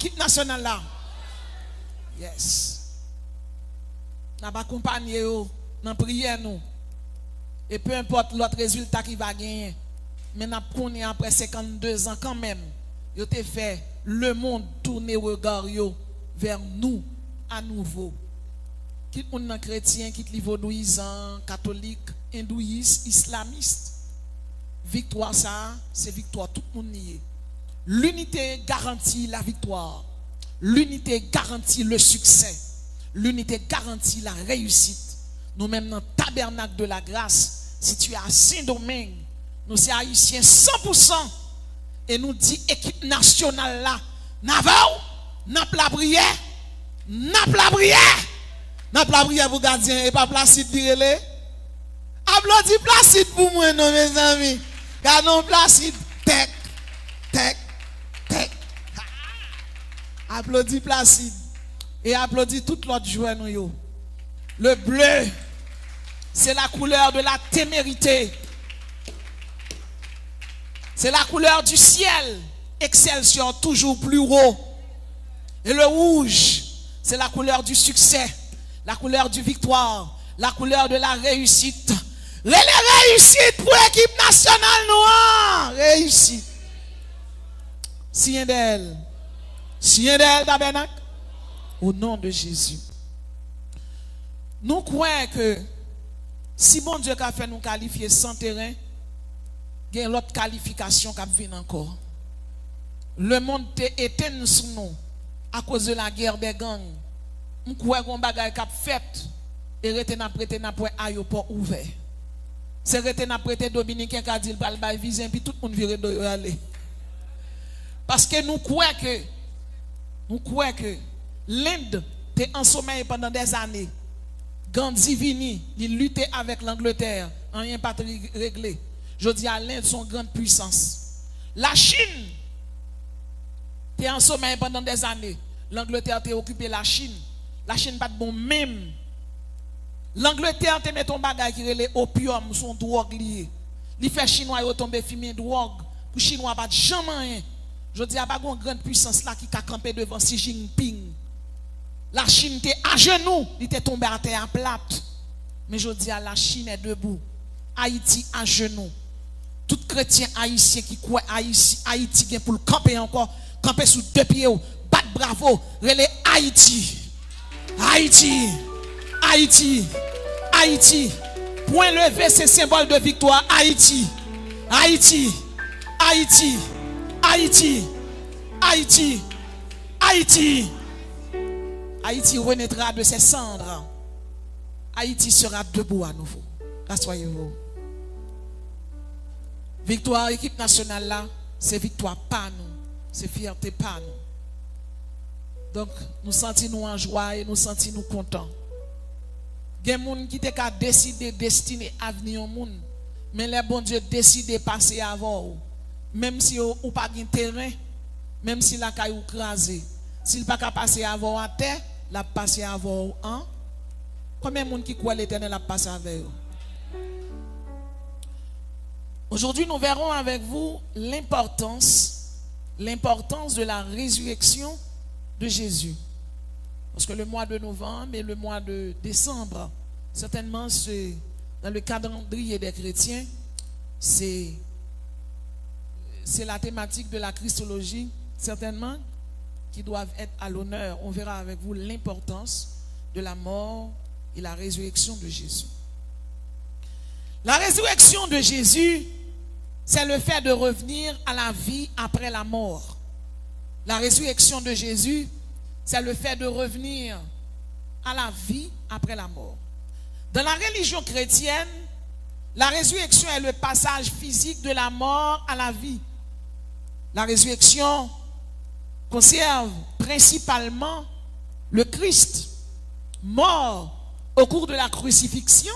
équipe nationale là. Yes. N'a pas accompagné dans la prière nous. Et peu importe l'autre résultat qui va gagner. Mais n'a pas après 52 ans quand même. Yo te fait le monde tourner regard yo vers nous à nouveau. Quitte mon chrétien, quitte les vaudouisants, catholiques, hindouistes, islamistes. Victoire ça, c'est victoire tout le monde nié. L'unité garantit la victoire. L'unité garantit le succès. L'unité garantit la réussite. Nous-mêmes dans le tabernacle de la grâce, situé à Saint-Domingue, nous sommes haïtiens 100%. Et nous dit équipe nationale là, n'a la prière, n'a la prière. N'a la prière pour gardien et pas Placide direle. Applaudis Placide pour moi non mes amis. Gardons Placide tec tec tec. Applaudis Placide et applaudis toute l'autre joueur nous yo. Le bleu c'est la couleur de la témérité. C'est la couleur du ciel. Excelsior toujours plus haut. Et le rouge c'est la couleur du succès. La couleur du victoire, la couleur de la réussite. Les réussites pour l'équipe nationale noire. Réussite. Sien d'elle. Sien d'elle, tabernacle. Au nom de Jésus. Nous croyons que si bon Dieu a fait nous qualifier sans terrain, il y a l'autre qualification qui vient encore. Le monde est éteint sous nous à cause de la guerre des gangs. Nous croyons qu'on bagaille cap fait et rete n'a prêté n'a point aéroport ouvert. C'est rete n'a prêté dominicain qui a dit le bail visa puis tout le monde vire de aller. Parce que nous croyons que l'Inde était en sommeil pendant des années. Gandhi vini, il luttait avec l'Angleterre, rien pas réglé. Je dis à l'Inde son grande puissance. La Chine était en sommeil pendant des années. L'Angleterre était occupé la Chine. La Chine pas de bon même. L'Angleterre te met ton bagage qui relève opium, son drogue lié. Il fait chinois yo tomber fumer drogue. Pour chinois pas de jamais rien. Je dis a pas une grande puissance là qui a campé devant Xi Jinping. La Chine était à genoux, il était tombé à terre plate. Mais je dis à la Chine est debout. Haïti à genoux. Tout chrétien haïtien qui croit Haïti pour le camper encore, camper sous deux pieds, battre bravo, relève Haïti. Haïti, Haïti, Haïti. Point levé, c'est symbole de victoire. Haïti, Haïti, Haïti, Haïti, Haïti, Haïti. Haïti renaîtra de ses cendres. Haïti sera debout à nouveau. Rassoyez-vous. Victoire, équipe nationale là, c'est victoire pas nous. C'est fierté pas nous. Donc, nous sentons-nous en joie et nous sentons-nous contents. Il y a des gens qui ont décidé de destiner avenir au monde. Mais les bons Dieu décident de passer avant. Même si vous n'avez pas de terrain, même si la caillou crasé, s'il n'a pas passer avant à terre, la passer avant en. Combien de gens qui croient l'éternel a passé avec vous? Aujourd'hui, nous verrons avec vous l'importance de la résurrection de Jésus. Parce que le mois de novembre et le mois de décembre, certainement, c'est dans le calendrier des chrétiens, c'est la thématique de la Christologie, certainement, qui doivent être à l'honneur. On verra avec vous l'importance de la mort et la résurrection de Jésus. La résurrection de Jésus, c'est le fait de revenir à la vie après la mort. La résurrection de Jésus, c'est le fait de revenir à la vie après la mort. Dans la religion chrétienne, la résurrection est le passage physique de la mort à la vie. La résurrection conserve principalement le Christ, mort au cours de la crucifixion,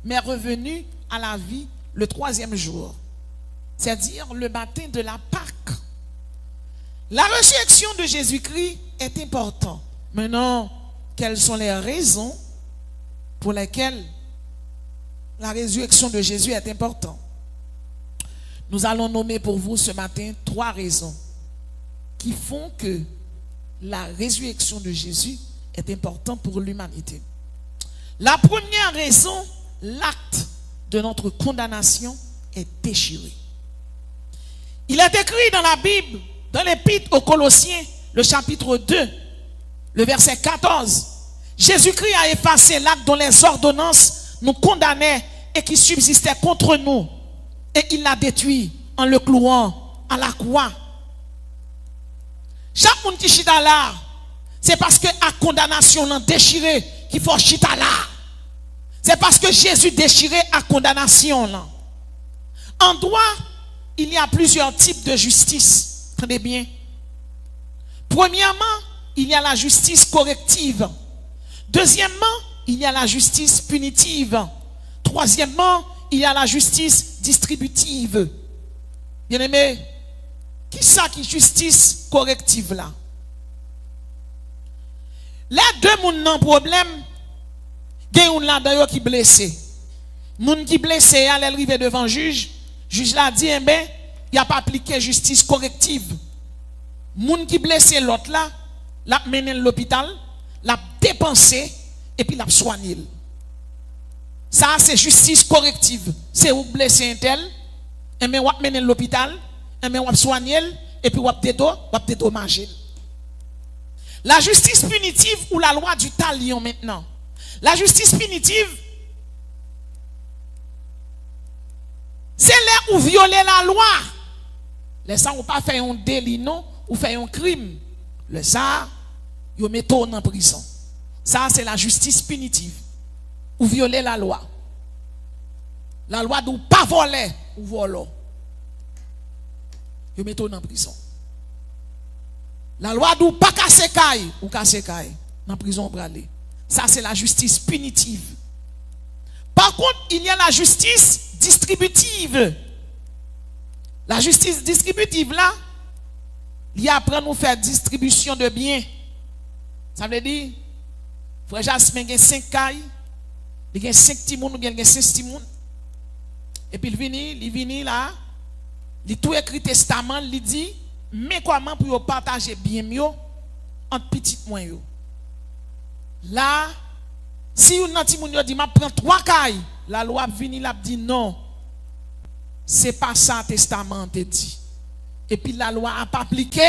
mais revenu à la vie le troisième jour, c'est-à-dire le matin de la Pâque. La résurrection de Jésus-Christ est importante. Maintenant, quelles sont les raisons pour lesquelles la résurrection de Jésus est importante? Nous allons nommer pour vous ce matin 3 raisons qui font que la résurrection de Jésus est importante pour l'humanité. La première raison, l'acte de notre condamnation est déchiré. Il est écrit dans la Bible, dans l'Épître aux Colossiens, le chapitre 2, le verset 14. Jésus-Christ a effacé l'acte dont les ordonnances nous condamnaient et qui subsistait contre nous. Et il l'a détruit en le clouant à la croix. Chaque monde qui chita là, c'est parce que la condamnation l'a déchiré qu'il faut chita là. C'est parce que Jésus déchirait la condamnation là. En droit, il y a plusieurs types de justice. Tenez bien. Premièrement, il y a la justice corrective. Deuxièmement, il y a la justice punitive. Troisièmement, il y a la justice distributive. Bien-aimé, qui ça qui justice corrective là? Les deux moun nan problème, gen yon là d'ailleurs qui blessé. Moun qui blessé à l'arrivée devant juge l'a dit eh ben, il a pas appliqué justice corrective. Moun qui blessé l'autre là, l'a mené l'hôpital, l'a dépensé et puis l'a soigné. Ça c'est justice corrective. C'est où blessé un tel, et ben wap mené l'hôpital, et ben wap soigné et puis wap dédommager. La justice punitive ou la loi du talion maintenant. La justice punitive, c'est là où violer la loi. Les ça ou pas fait un délit non ou fait un crime. Le ça, yo mettent en prison. Ça c'est la justice punitive. Ou violer la loi. La loi d'ou pas voler ou voler. Yo mettent en prison. La loi d'ou pas casser caille ou casser caille dans prison pour aller. Ça c'est la justice punitive. Par contre, il y a la justice distributive. La justice distributive là, il y a après nous faire distribution de biens. Ça veut dire frère Jasmin a 5 cailles, il a 5 timoun ou bien 5 timoun. Et puis il vient là, il tout écrit testament, il dit mais comment pour partager bien mieux entre petits moins yo. Là, si un petit moun yo dit m'a prend 3 cailles, la loi vini la dit non. C'est pas ça testament te dit. Et puis la loi a pas appliqué,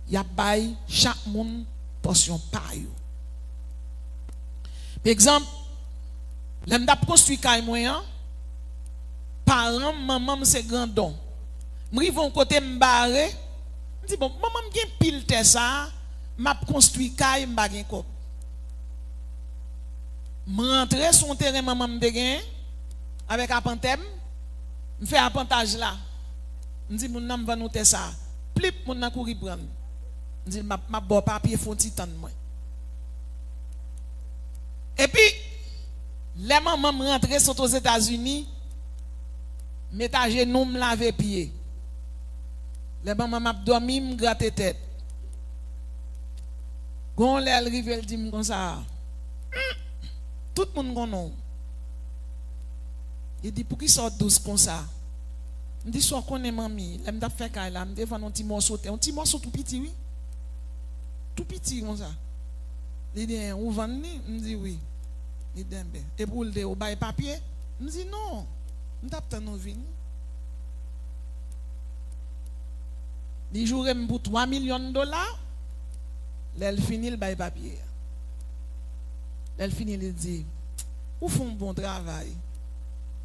y a bail chaque moun portion pa yo. Par exemple, l'aime d'ap construit caille moi, parents maman c'est grand don. M'rivon côté m'barré, dit bon maman gen pile terre ça, m'a construit caille m'ba gen kop. M'rentre son terrain maman m'te gen avec apantem, m'fait apantage là. M'di moun nan va nous terre ça. Plip moun nan kouri prendre. M'di m'a bo papier font titan moi. Et puis les mamans rentrent sont aux États-Unis, mettent à genoux me laver pied. Les mamans m'a dormi me gratter tête. Gon elle rive elle dit comme ça. Tout le monde connaît. Il dit pour qui sort douce comme ça. Me dit soit connaît mamie, elle m'a fait caille là, me devant un petit morceau tout petit oui. Tout petit comme ça. Il dit ou vendre me dit oui. Il dit ben et pour le au bail papier, me dit non. Me tape tant nous vini. Il jouerait pour 3 millions de dollars. Elle finit le bail papier. Elle finit il dit ou font bon travail.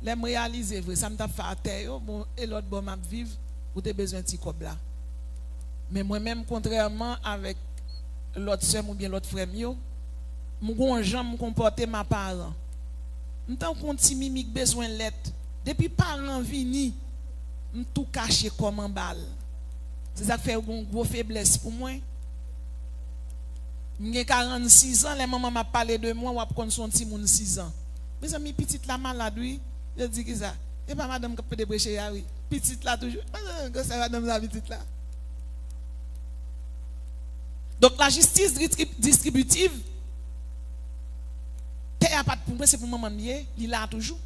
L'aime réaliser vrai ça me t'a fait à terre bon et l'autre bon m'a vivre ou t'as besoin de petit cob là. Mais moi même contrairement avec l'autre sœur ou bien l'autre frère mio, mon gon jambe me comporter ma parent. M'tan kon ti mimique besoin lettre. Depuis parent vini, m tout caché comme en balle. C'est ça qui fait une grosse faiblesse pour moi. J'ai 46 ans, les mamans m'a parlé de moi, ou après son petit moun 6 ans. Mes amis, petite la malade, oui. Je dis que ça. Et pas madame qui peut débrécher, oui. Petite là toujours. Que c'est madame la petite là. Donc la justice distributive, t'es pas pour moi, c'est pour maman mieux, il là toujours.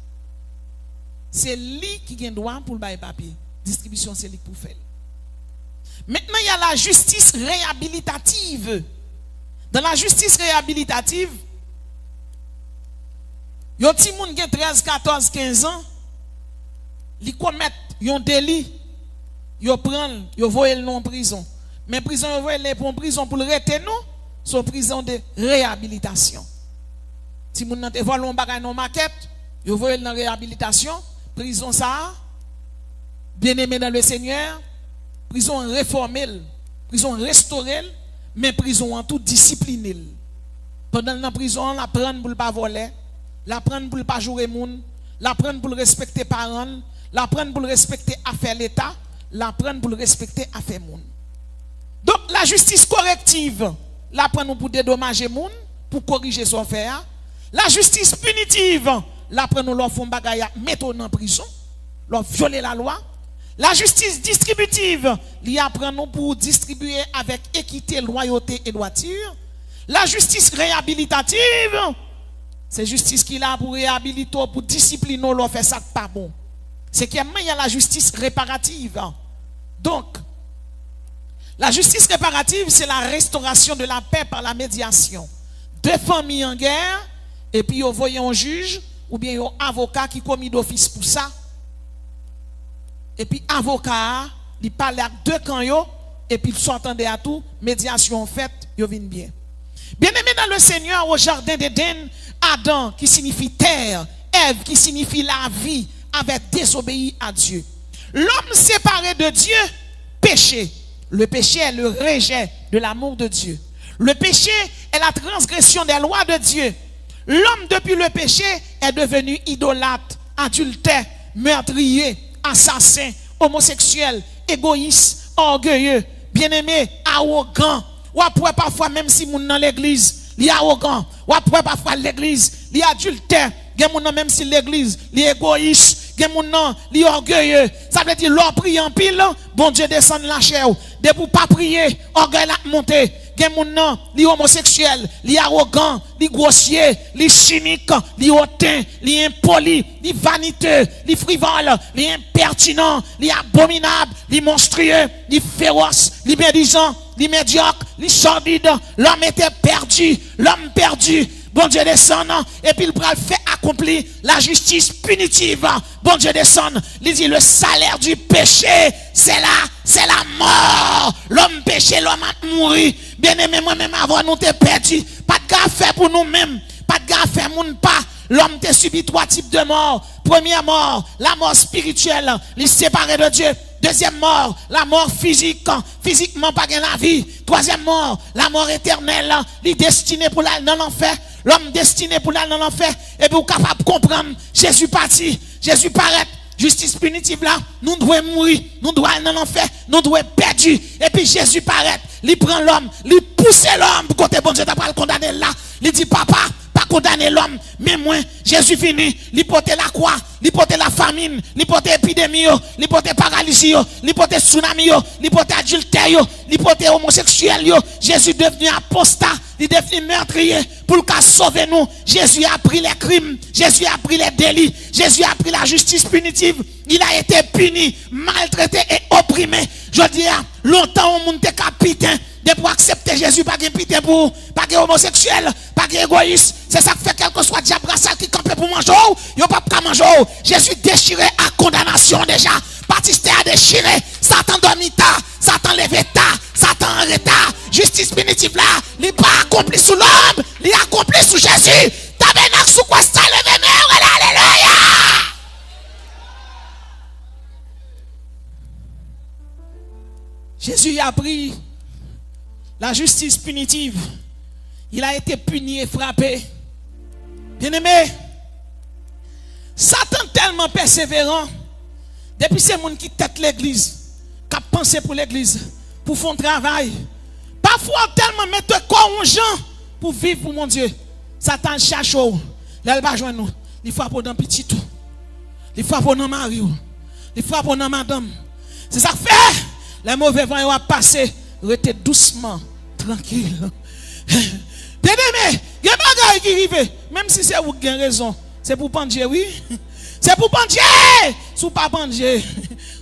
C'est lui qui a droit pour le bail papier. Distribution, c'est lui pour faire. Maintenant, il y a la justice réhabilitative. Dans la justice réhabilitative, il y a des gens qui ont 13, 14, 15 ans, ils commettent un délit, ils prennent, ils voient le en prison. Mais prison, ils voient les pour prison pour le retenir, c'est une prison de réhabilitation. Si vous avez volé un bagage dans maquette, vous voyez dans la réhabilitation, prison ça, bien aimé dans le Seigneur, prison réformée, prison restaurée, mais prison en tout disciplinée. Pendant la prison, la prendre pour ne pas voler, la prendre pour ne pas jouer moun, la prendre pour respecter parents, la prendre pour respecter affaire l'État, la prendre pour respecter affaire moun. Donc la justice corrective, la prendre pour dédommager moun, pour corriger son faire. La justice punitive, la prendre leur font bagaya, mettre en prison, leur violer la loi. La justice distributive, l'y apprend pour distribuer avec équité, loyauté et droiture. La justice réhabilitative, c'est justice qui est là pour réhabiliter, pour discipliner, leur faire ça pas bon. C'est qu'il y a la justice réparative. Donc, la justice réparative, c'est la restauration de la paix par la médiation. Deux familles en guerre, et puis vous voyez un juge, ou bien un avocat qui commis d'office pour ça. Et puis avocat, il parle à deux camps, et puis il s'entendait à tout, médiation faite, il vient bien. Bien aimé dans le Seigneur, au jardin d'Éden, Adam qui signifie terre, Ève qui signifie la vie, avait désobéi à Dieu. L'homme séparé de Dieu, péché. Le péché est le rejet de l'amour de Dieu. Le péché est la transgression des lois de Dieu. L'homme, depuis le péché, est devenu idolâtre, adultère, meurtrier, assassin, homosexuel, égoïste, orgueilleux, bien-aimé, arrogant. Ou après parfois, même si moun dans l'église, il est arrogant. Ou après parfois l'église, il est adultère. Même si l'église, il est égoïste. Il est orgueilleux. Ça veut dire, l'or prie en pile, bon Dieu descend la chair. De pour pas prier, orgueil la monter. Il est homosexuel, il est arrogant, il est grossier, il est cynique, il est hautain, il est impoli, il est vaniteux, il est frivole, il est impertinent, il est abominable, il est monstrueux, il est féroce, il est médisant, il est médiocre, il est sordide. L'homme était perdu, l'homme perdu. Bon Dieu descend, et puis il fait accomplir la justice punitive. Bon Dieu descend, il dit le salaire du péché, c'est la mort. L'homme péché, l'homme a mouru. Bien aimé, moi-même avant nous t'es perdu. Pas de gars fait pour nous-mêmes, pas de gars fait moun pas. L'homme t'a subi trois types de morts. Première mort, la mort spirituelle, il séparé de Dieu. Deuxième mort, la mort physique, physiquement pas gain la vie. Troisième mort, la mort éternelle, il est destiné pour aller dans l'enfer. L'homme destiné pour aller dans l'enfer. Et pour capable de comprendre, Jésus parti, Jésus paraît. Justice punitive là, nous devons mourir, nous devons aller dans l'enfer, nous devons perdre. Et puis Jésus paraît, il prend l'homme, il pousse l'homme pour côté bon Dieu t'as pas le condamner là. Il dit papa, pas condamner l'homme, mais moi, Jésus fini, il porte la croix, il porte la famine, il porte l'épidémie, il porte paralysie, il porte tsunami, il porte adultère, il porte homosexuel. Jésus est devenu apostat, il est devenu meurtrier pour le sauver nous. Jésus a pris les crimes, Jésus a pris les délits, Jésus a pris la justice punitive. Il a été puni, maltraité et opprimé. Je dis, longtemps on monte capitaine. De pour accepter Jésus, pas de pitié pour, pas de homosexuel, pas de égoïste. C'est ça qui fait quel que soit diable qui campe pour manger, il n'y a pas manger. Jésus déchiré à condamnation déjà. Baptiste a déchiré. Satan dormita, Satan leveta, Satan arrêta. Justice punitive là, il n'est pas accompli sous l'homme, il est accompli sous Jésus. Tabernacle sous quoi ça levé, alléluia. Jésus a pris la justice punitive. Il a été puni et frappé. Bien-aimé, Satan tellement persévérant, depuis ces gens qui têtent l'église, qui pensent pour l'église, pour faire un travail, parfois tellement mettre corps en gens pour vivre pour mon Dieu. Satan cherche, là il va joindre nous. Il frappe dans petit tout. Il frappe dans Mario. Il frappe dans madame. C'est ça que fait. Les mauvais vents ont passé. Restez doucement, tranquille. Bien aimé, il y a des bagages qui arrivent. Même si c'est vous qui avez raison, c'est pour pendier, oui. C'est pour pendier. Si vous pas pendier,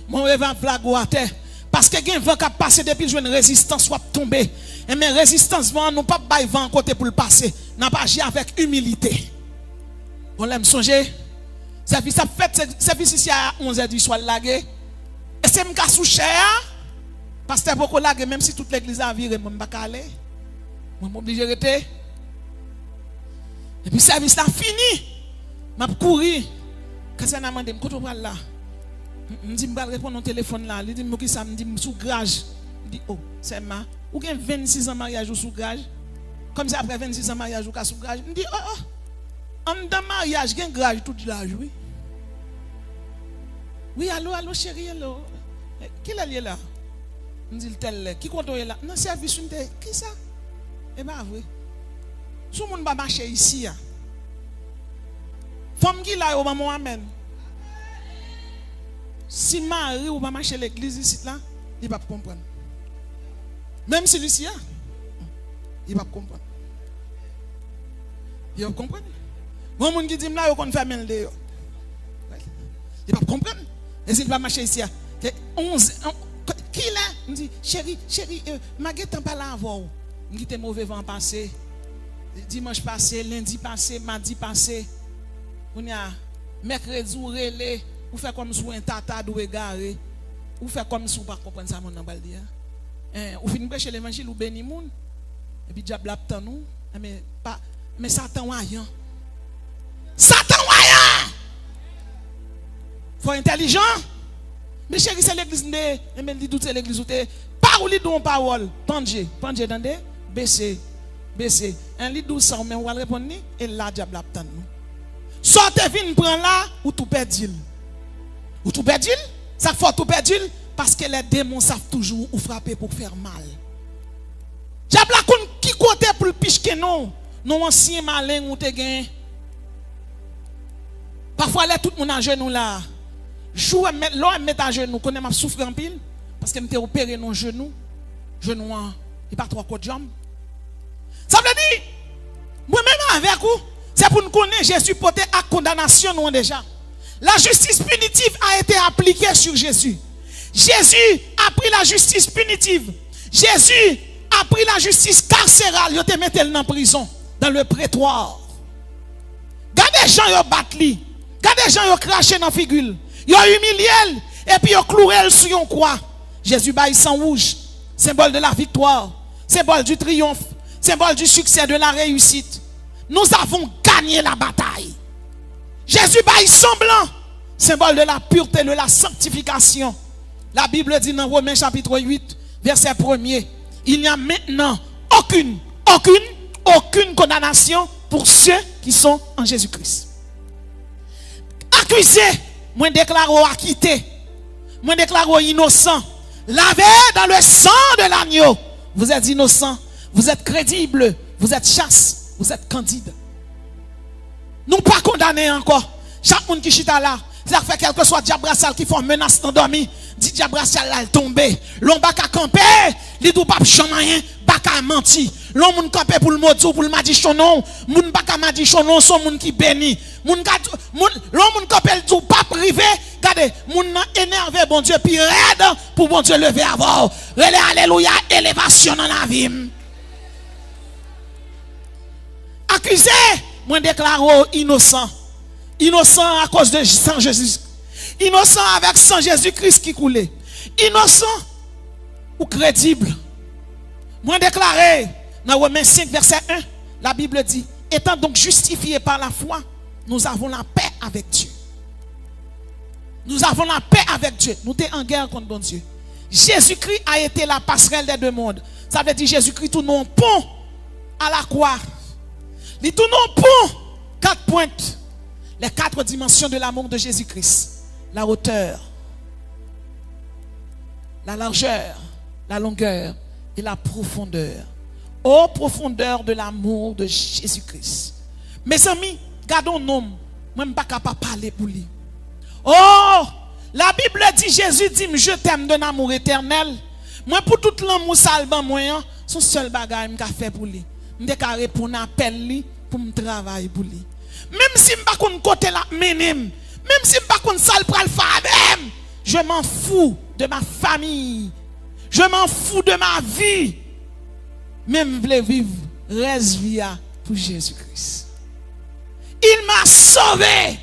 mon rêve flag ou à terre. Parce que gen vent qui passe depuis une résistance soit tomber. Et mais résistance vent nous pas bail vent côté pour le passer. N'a pas agir avec humilité. On l'aime songer. Service a fait service ici à 11h du soir lagué. Et c'est m'ka sous cher. Pasteur beaucoup lagué même si toute l'église a viré moi pas aller. Moi m'obligé rester. Et puis service là fini. M'a couru. Quand ça n'a demandé quand on va là. Me dit me répondre au téléphone là, il dit moi qui ça me dit sous grage. Il dit oh, c'est ma ou gen 26 ans mariage ou sous grage. Comme ça après 26 ans mariage ou ka sous grage. Me dit oh oh. En dans mariage gen grage tout l'âge oui. Oui, allô chérie, allô. Qui est là? Me dit tel qui compte là. Non service une qui ça? Eh ben vrai. Tout le monde va marcher ici. Femme qui là au maman amen. Si Marie ou va marcher l'église ici là, il va comprendre. Même si Lucia, il va comprendre. Il va comprendre. Mon monde qui dit là, il va faire le dehors. Il va comprendre. Et s'il va marcher ici, 11 qui là? Il dit chérie, ma guette pas là avant. Il dit mauvais vent passé. Dimanche passé, lundi passé, mardi passé. On a mercredi ou relais. Ou fait comme si un tata doit égarer. Ou fait comme si vous ne comprenez pas ça, mon nom. Ou finissez prêcher l'évangile ou béni moun. Et puis diable attend nous. Mais Satan rien. Satan rien. Faut intelligent. Mais chérie, c'est l'église de. Et même dit tout c'est l'église où t'es. Parole don parole. Pendje d'andé. Baissez. Un lit douce mais on va répondre et là diable attend nous. Sortez vin prend là ou tout perdil. Ou tout perdil? Ça faut tout perdil parce que les démons savent toujours ou frapper pour faire mal. Diable qui côté pour le picher non ancien malin ou te gain. Parfois là tout le monde à genoux là. Joue mettre à genoux connaît m'a souffrir en pile parce que m'était opéré non genou il pas trois côtes jambes. Ça veut dire moi même avec vous c'est pour nous connaître Jésus porter à condamnation nous déjà. La justice punitive a été appliquée sur Jésus. Jésus a pris la justice punitive. Jésus a pris la justice carcérale. Il te mis en prison, dans le prétoire. Regardez les gens qui battent lui. Regardez les gens qui craché dans la figure. Ils ont humilié et puis ils ont cloué sur une croix. Jésus baille sang rouge, symbole de la victoire, symbole du triomphe, symbole du succès, de la réussite. Nous avons gagné la bataille. Jésus baille semblant, symbole de la pureté, de la sanctification. La Bible dit dans Romains chapitre 8, verset 1er, il n'y a maintenant aucune condamnation pour ceux qui sont en Jésus-Christ. Accusé, moi déclare acquitté, moi déclare innocent, lavé dans le sang de l'agneau. Vous êtes innocent, vous êtes crédible, vous êtes chaste, vous êtes candide. Nous pas condamnés encore. Chaque monde qui chita là, ça fait quelque soit diabrassal qui font menace d'endormi, dit diabrassal là tomber. L'on pas qu'à camper, li dou pas rien, pas qu'à mentir. L'on moun camper pour le mot pour le madichon non, moun pas qu'à madichon non, son moun qui béni. L'on moun camper tout pas privé, regardez, moun énervé bon Dieu puis raide pour bon Dieu lever avant. Relais alléluia, élévation dans la vie. Accusé, moi déclare innocent. Innocent à cause de sang Jésus. Innocent avec sang Jésus-Christ qui coulait. Innocent ou crédible. Moi déclaré dans Romains 5 verset 1, la Bible dit, étant donc justifiés par la foi, nous avons la paix avec Dieu. Nous avons la paix avec Dieu. Nous sommes en guerre contre bon Dieu. Jésus-Christ a été la passerelle des deux mondes. Ça veut dire Jésus-Christ tout non pont à la croix. Il tout non pont 4 pointes. Les 4 dimensions de l'amour de Jésus-Christ. La hauteur, la largeur, la longueur et la profondeur. Ô profondeur de l'amour de Jésus-Christ. Mes amis, gardons nom. Moi, je ne suis pas capable de parler pour lui. Oh, la Bible dit, Jésus dit, je t'aime d'un amour éternel. Moi, pour tout l'amour salban, moi, son seul bagage que je fais pour lui. Je vais répondre à appel pour me travailler pour lui. Même si je ne sais pas côté la minime, même si je ne sais pas sale pral faire, je m'en fous de ma famille Je m'en fous de ma vie. Même je veux vivre reste via pour Jésus-Christ. Il m'a sauvé.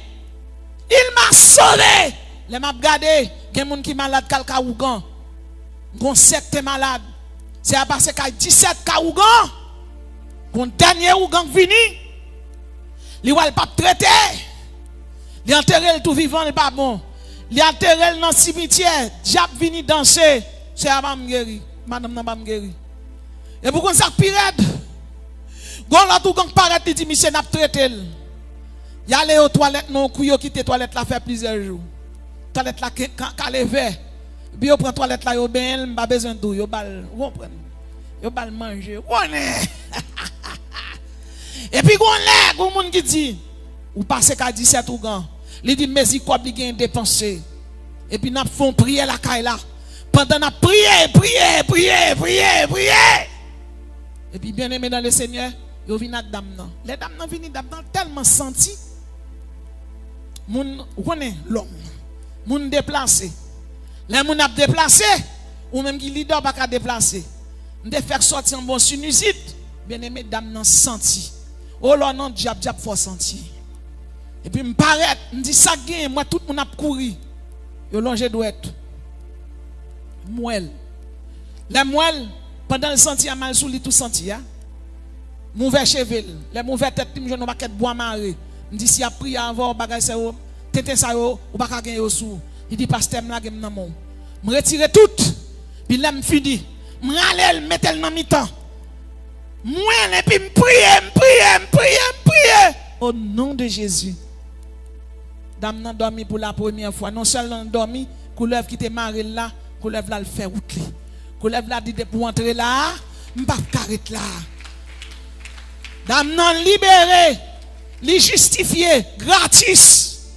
Il m'a sauvé. Les m'a regardé, il y a des gens qui sont malades kalka ougan. Gon secte malade. C'est à passer qu'il y a 17 ka ougan. Gon dernier ougan vini. Li wal pas traité. Li enterré tout vivant, il pas bon. Li enterré dans le cimetière, diable vini danser, c'est à pas me guéri. Madame n'a pas me guéri. Et pourquoi ça pire? Gon la tout gang paraît dit monsieur n'a traité. Y aller aux toilettes non couille quitter toilette là faire plusieurs jours. Toilette là ka lever. Puis yo prend toilette là yo ben pas besoin d'eau, yo bal, comprendre. Yo bal manger. Et puis gon monde qui dit ou passer qu'à 17 ou gan. Il dit mais il quoi li gen dépenser. Et puis n'a font prier la caille là. Pendant n'a prier. Et puis bien aimé dans le Seigneur, yo vinn ak dame nan. Les dames nan vinn dame nan tellement senti. Moun connaît l'homme. Moun déplacé. Les moun a déplacé ou même qui leader pas ka déplacer. M'de faire sortir un bon sinusite. Bien aimé dame nan senti. Oh là non diable faut sentir. Et puis me paraît, me dit ça gagne moi tout moun a couru. Yo longe douette. Moelle. Les moelle pendant le senti a mal sous li tout senti hein. Mauvais cheveux, les mauvais tête me jeune paquet bois maré. Me dit si a pris avant bagage ça yo, tete ça yo ou pas ka gagner sous. Il dit pasteur me la gem nan mon. Me retirer tout. Puis là me fini. Me rale mettel dans mi-temps. Moi et puis me prier. Au nom de Jésus. Dame nan dormi pour la première fois. Non seulement dormi, couleuvre qui te marre là, couleuvre là le fait route li. Couleuvre là dit pour entrer là, m'pa carrette là. Dame nan libéré, li justifié gratis.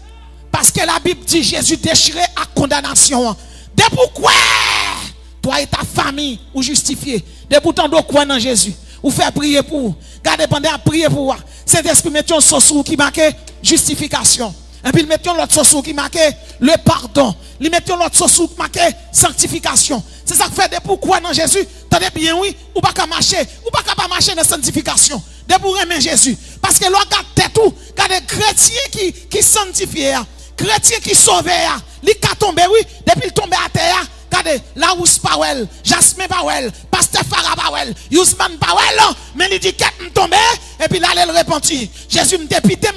Parce que la Bible dit Jésus déchiré à condamnation. De pourquoi toi et ta famille ou justifié. De pourtant de quoi dans Jésus. Ou faire prier pour. Gardez pendant à prier pour. Saint-Esprit mettons sauce qui marque justification. Et puis mettons l'autre sauce qui marque le pardon. Ils mettons l'autre sauce qui marque sanctification. C'est ça que fait de pourquoi dans Jésus. Tenez bien oui, ou pas qu'à marcher, ou pas qu'à marcher dans sanctification. De pour aimer Jésus. Parce que l'on garde tout, garde chrétiens qui sanctifient, chrétiens qui sauvent, li ka tombe oui, depuis il tombe à terre. Regardez, la Rousse Powell, Jasmine Powell, Pasteur Farah Powell, Yusman Powell, mais il dit qu'elle tombe, et puis là, elle repentit. Jésus me dépite,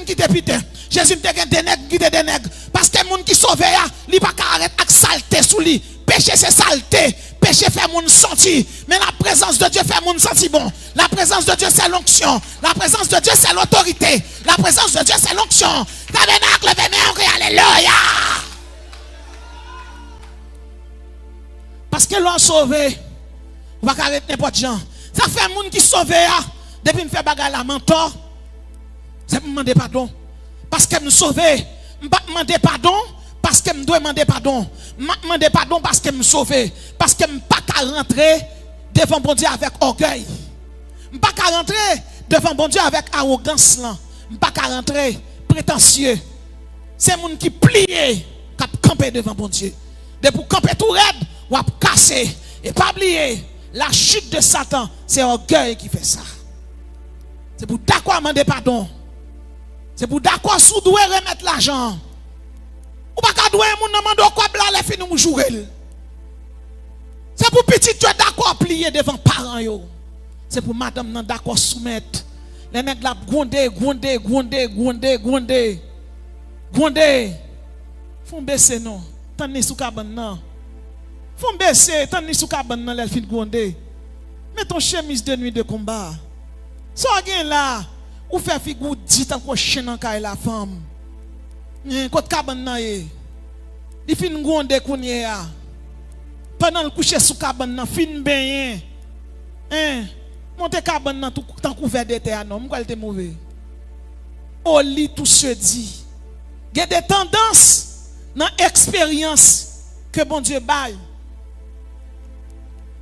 Jésus me dit des nègres, qui des nègres. Parce que les gens qui sauvent, ils ne peuvent pas arrêter avec saleté sous lui. Péché, c'est saleté. Péché fait moun sentir. Mais la présence de Dieu fait moun sentir bon. La présence de Dieu, c'est l'onction. La présence de Dieu, c'est l'autorité. La présence de Dieu, c'est l'onction. Tabernacle, levez-moi, alléluia. Parce que l'on sauvé, on va arrêter n'importe qui. Ça fait moun qui sauvé, depuis me fait bagarre la mentor, c'est pour me demander pardon. Parce que me sauvé, je ne pas demander pardon. Parce que je dois demander pardon. Je demander pardon parce que je me sauvé. Parce que je ne pas rentrer devant bon Dieu avec orgueil. Je ne pas rentrer devant bon Dieu avec arrogance. Je ne pas rentrer prétentieux. C'est moun qui plie, qui camper devant bon Dieu. De pour camper tout raide, ou casser. Et pas oublier, la chute de Satan, c'est orgueil qui fait ça. C'est pour d'accord demander pardon. C'est pour d'accord sous doué remettre l'argent. Ou pas qu'à doué moun demande quoi bla les fin nous jouer. C'est pour petit tu es d'accord plier devant parents yo. C'est pour madame nan d'accord soumettre. Les nèg la gondé. Font baisser non. Tandis sous cabane nan. Font baisser tandis sous cabane nan les fin gondé. Mets ton chemise de nuit de combat. So gen là ou fait figou dit encore chien en kay la femme. Côté cabane nan yé. Li fin gondé kounye ya. Pendant le coucher sous cabane nan fin ben. Monte cabane nan tout tant couvert de terre non, m'quel te mauvais. Au lit tout se dit. Il y a des tendances dans l'expérience que bon Dieu baille.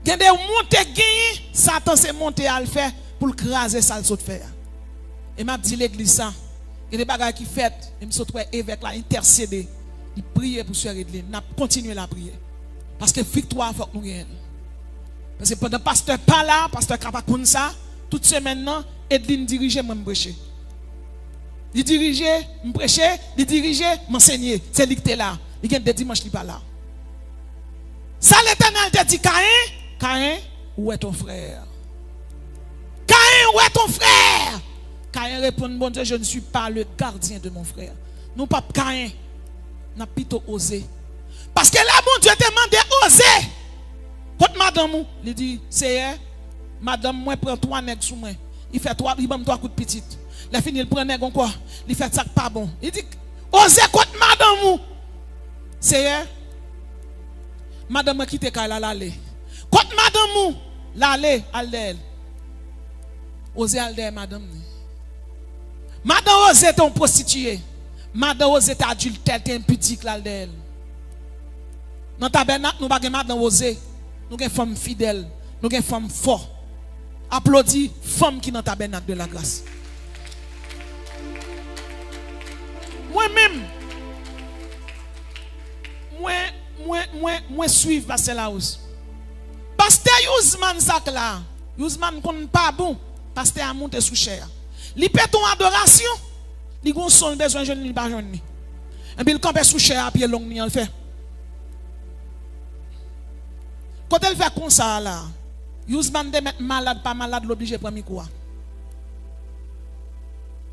Il y a des montées gagnées, Satan s'est monté à le faire pour le craser ça le saute faire. Et m'a dit l'église ça, il y a des bagages qui fait, et me saute évêque là intercéder, il prie pour se régler, n'a continuer la prière. Parce que victoire faut que nous gagnons. Parce que pendant pasteur pas là, pasteur capable comme ça, toute semaine non, Edline dirigeait moi me prêcher. Il dirigeait, me prêcher, il dirigeait, m'enseigner. C'est lui qui était là. Il y a des dimanches qui pas là. Ça l'Éternel te dit Caïn, où est ton frère? Caïn, où est ton frère? Caïn répond, bon Dieu, je ne suis pas le gardien de mon frère. Nous pas Caïn, n'a plutôt osé. Parce que là, mon Dieu te demandé oser. Quand madame, il dit, c'est madame, moi prends 3 nègres sous moi. Il fait 3 coups de petite. La fini, il prend nègre quoi? Il fait ça pas bon. Il dit, osez quand madame, c'est madame qui te kala l'aller. Quand madame, l'aller, elle. Osez aller, madame. Madame, osez ton prostituée. Madame, osez ta adultère, t'es impudique là d'elle. Dans tabernacle, nous pas madame osez. Nous avons femme fidèle, nous avons femme fort. Applaudis femme qui dans tabernacle de la grâce. Moi-même, moi suivre Pasteur Laos. Pasteur Yuzman sak là. Yuzman kon pas bon. Pasteur a monté sous chair. Li fait ton adoration. Li gon son besoin jeune li pas jeune ni. Et puis il campe sous chair à pied long ni en fait. Quand elle fait comme ça là, Yuzman de mettre malade pas malade l'obligé prendre micro.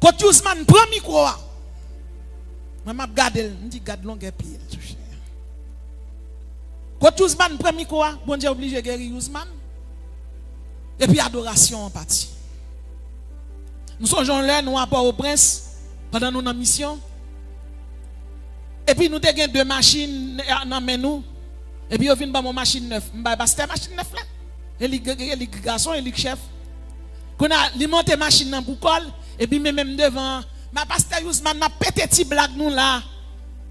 Quand Yuzman prend micro, moi m'a regarder, me dit garde longueur pied. Quand Yuzman prend micro, bon Dieu obligé guérir Yuzman. Et puis adoration en partie. Nous songeons là nous rapport au prince pendant nos mission. Et puis nous avons 2 machines dans nous. Et puis, on vient de mon machine neuf. Je vais passer machine neuf là. Et les garçons et les chefs. Quand on a monté machine dans le col, et puis même devant, ma pasteur Yuzman m'a pété petit blague nous là.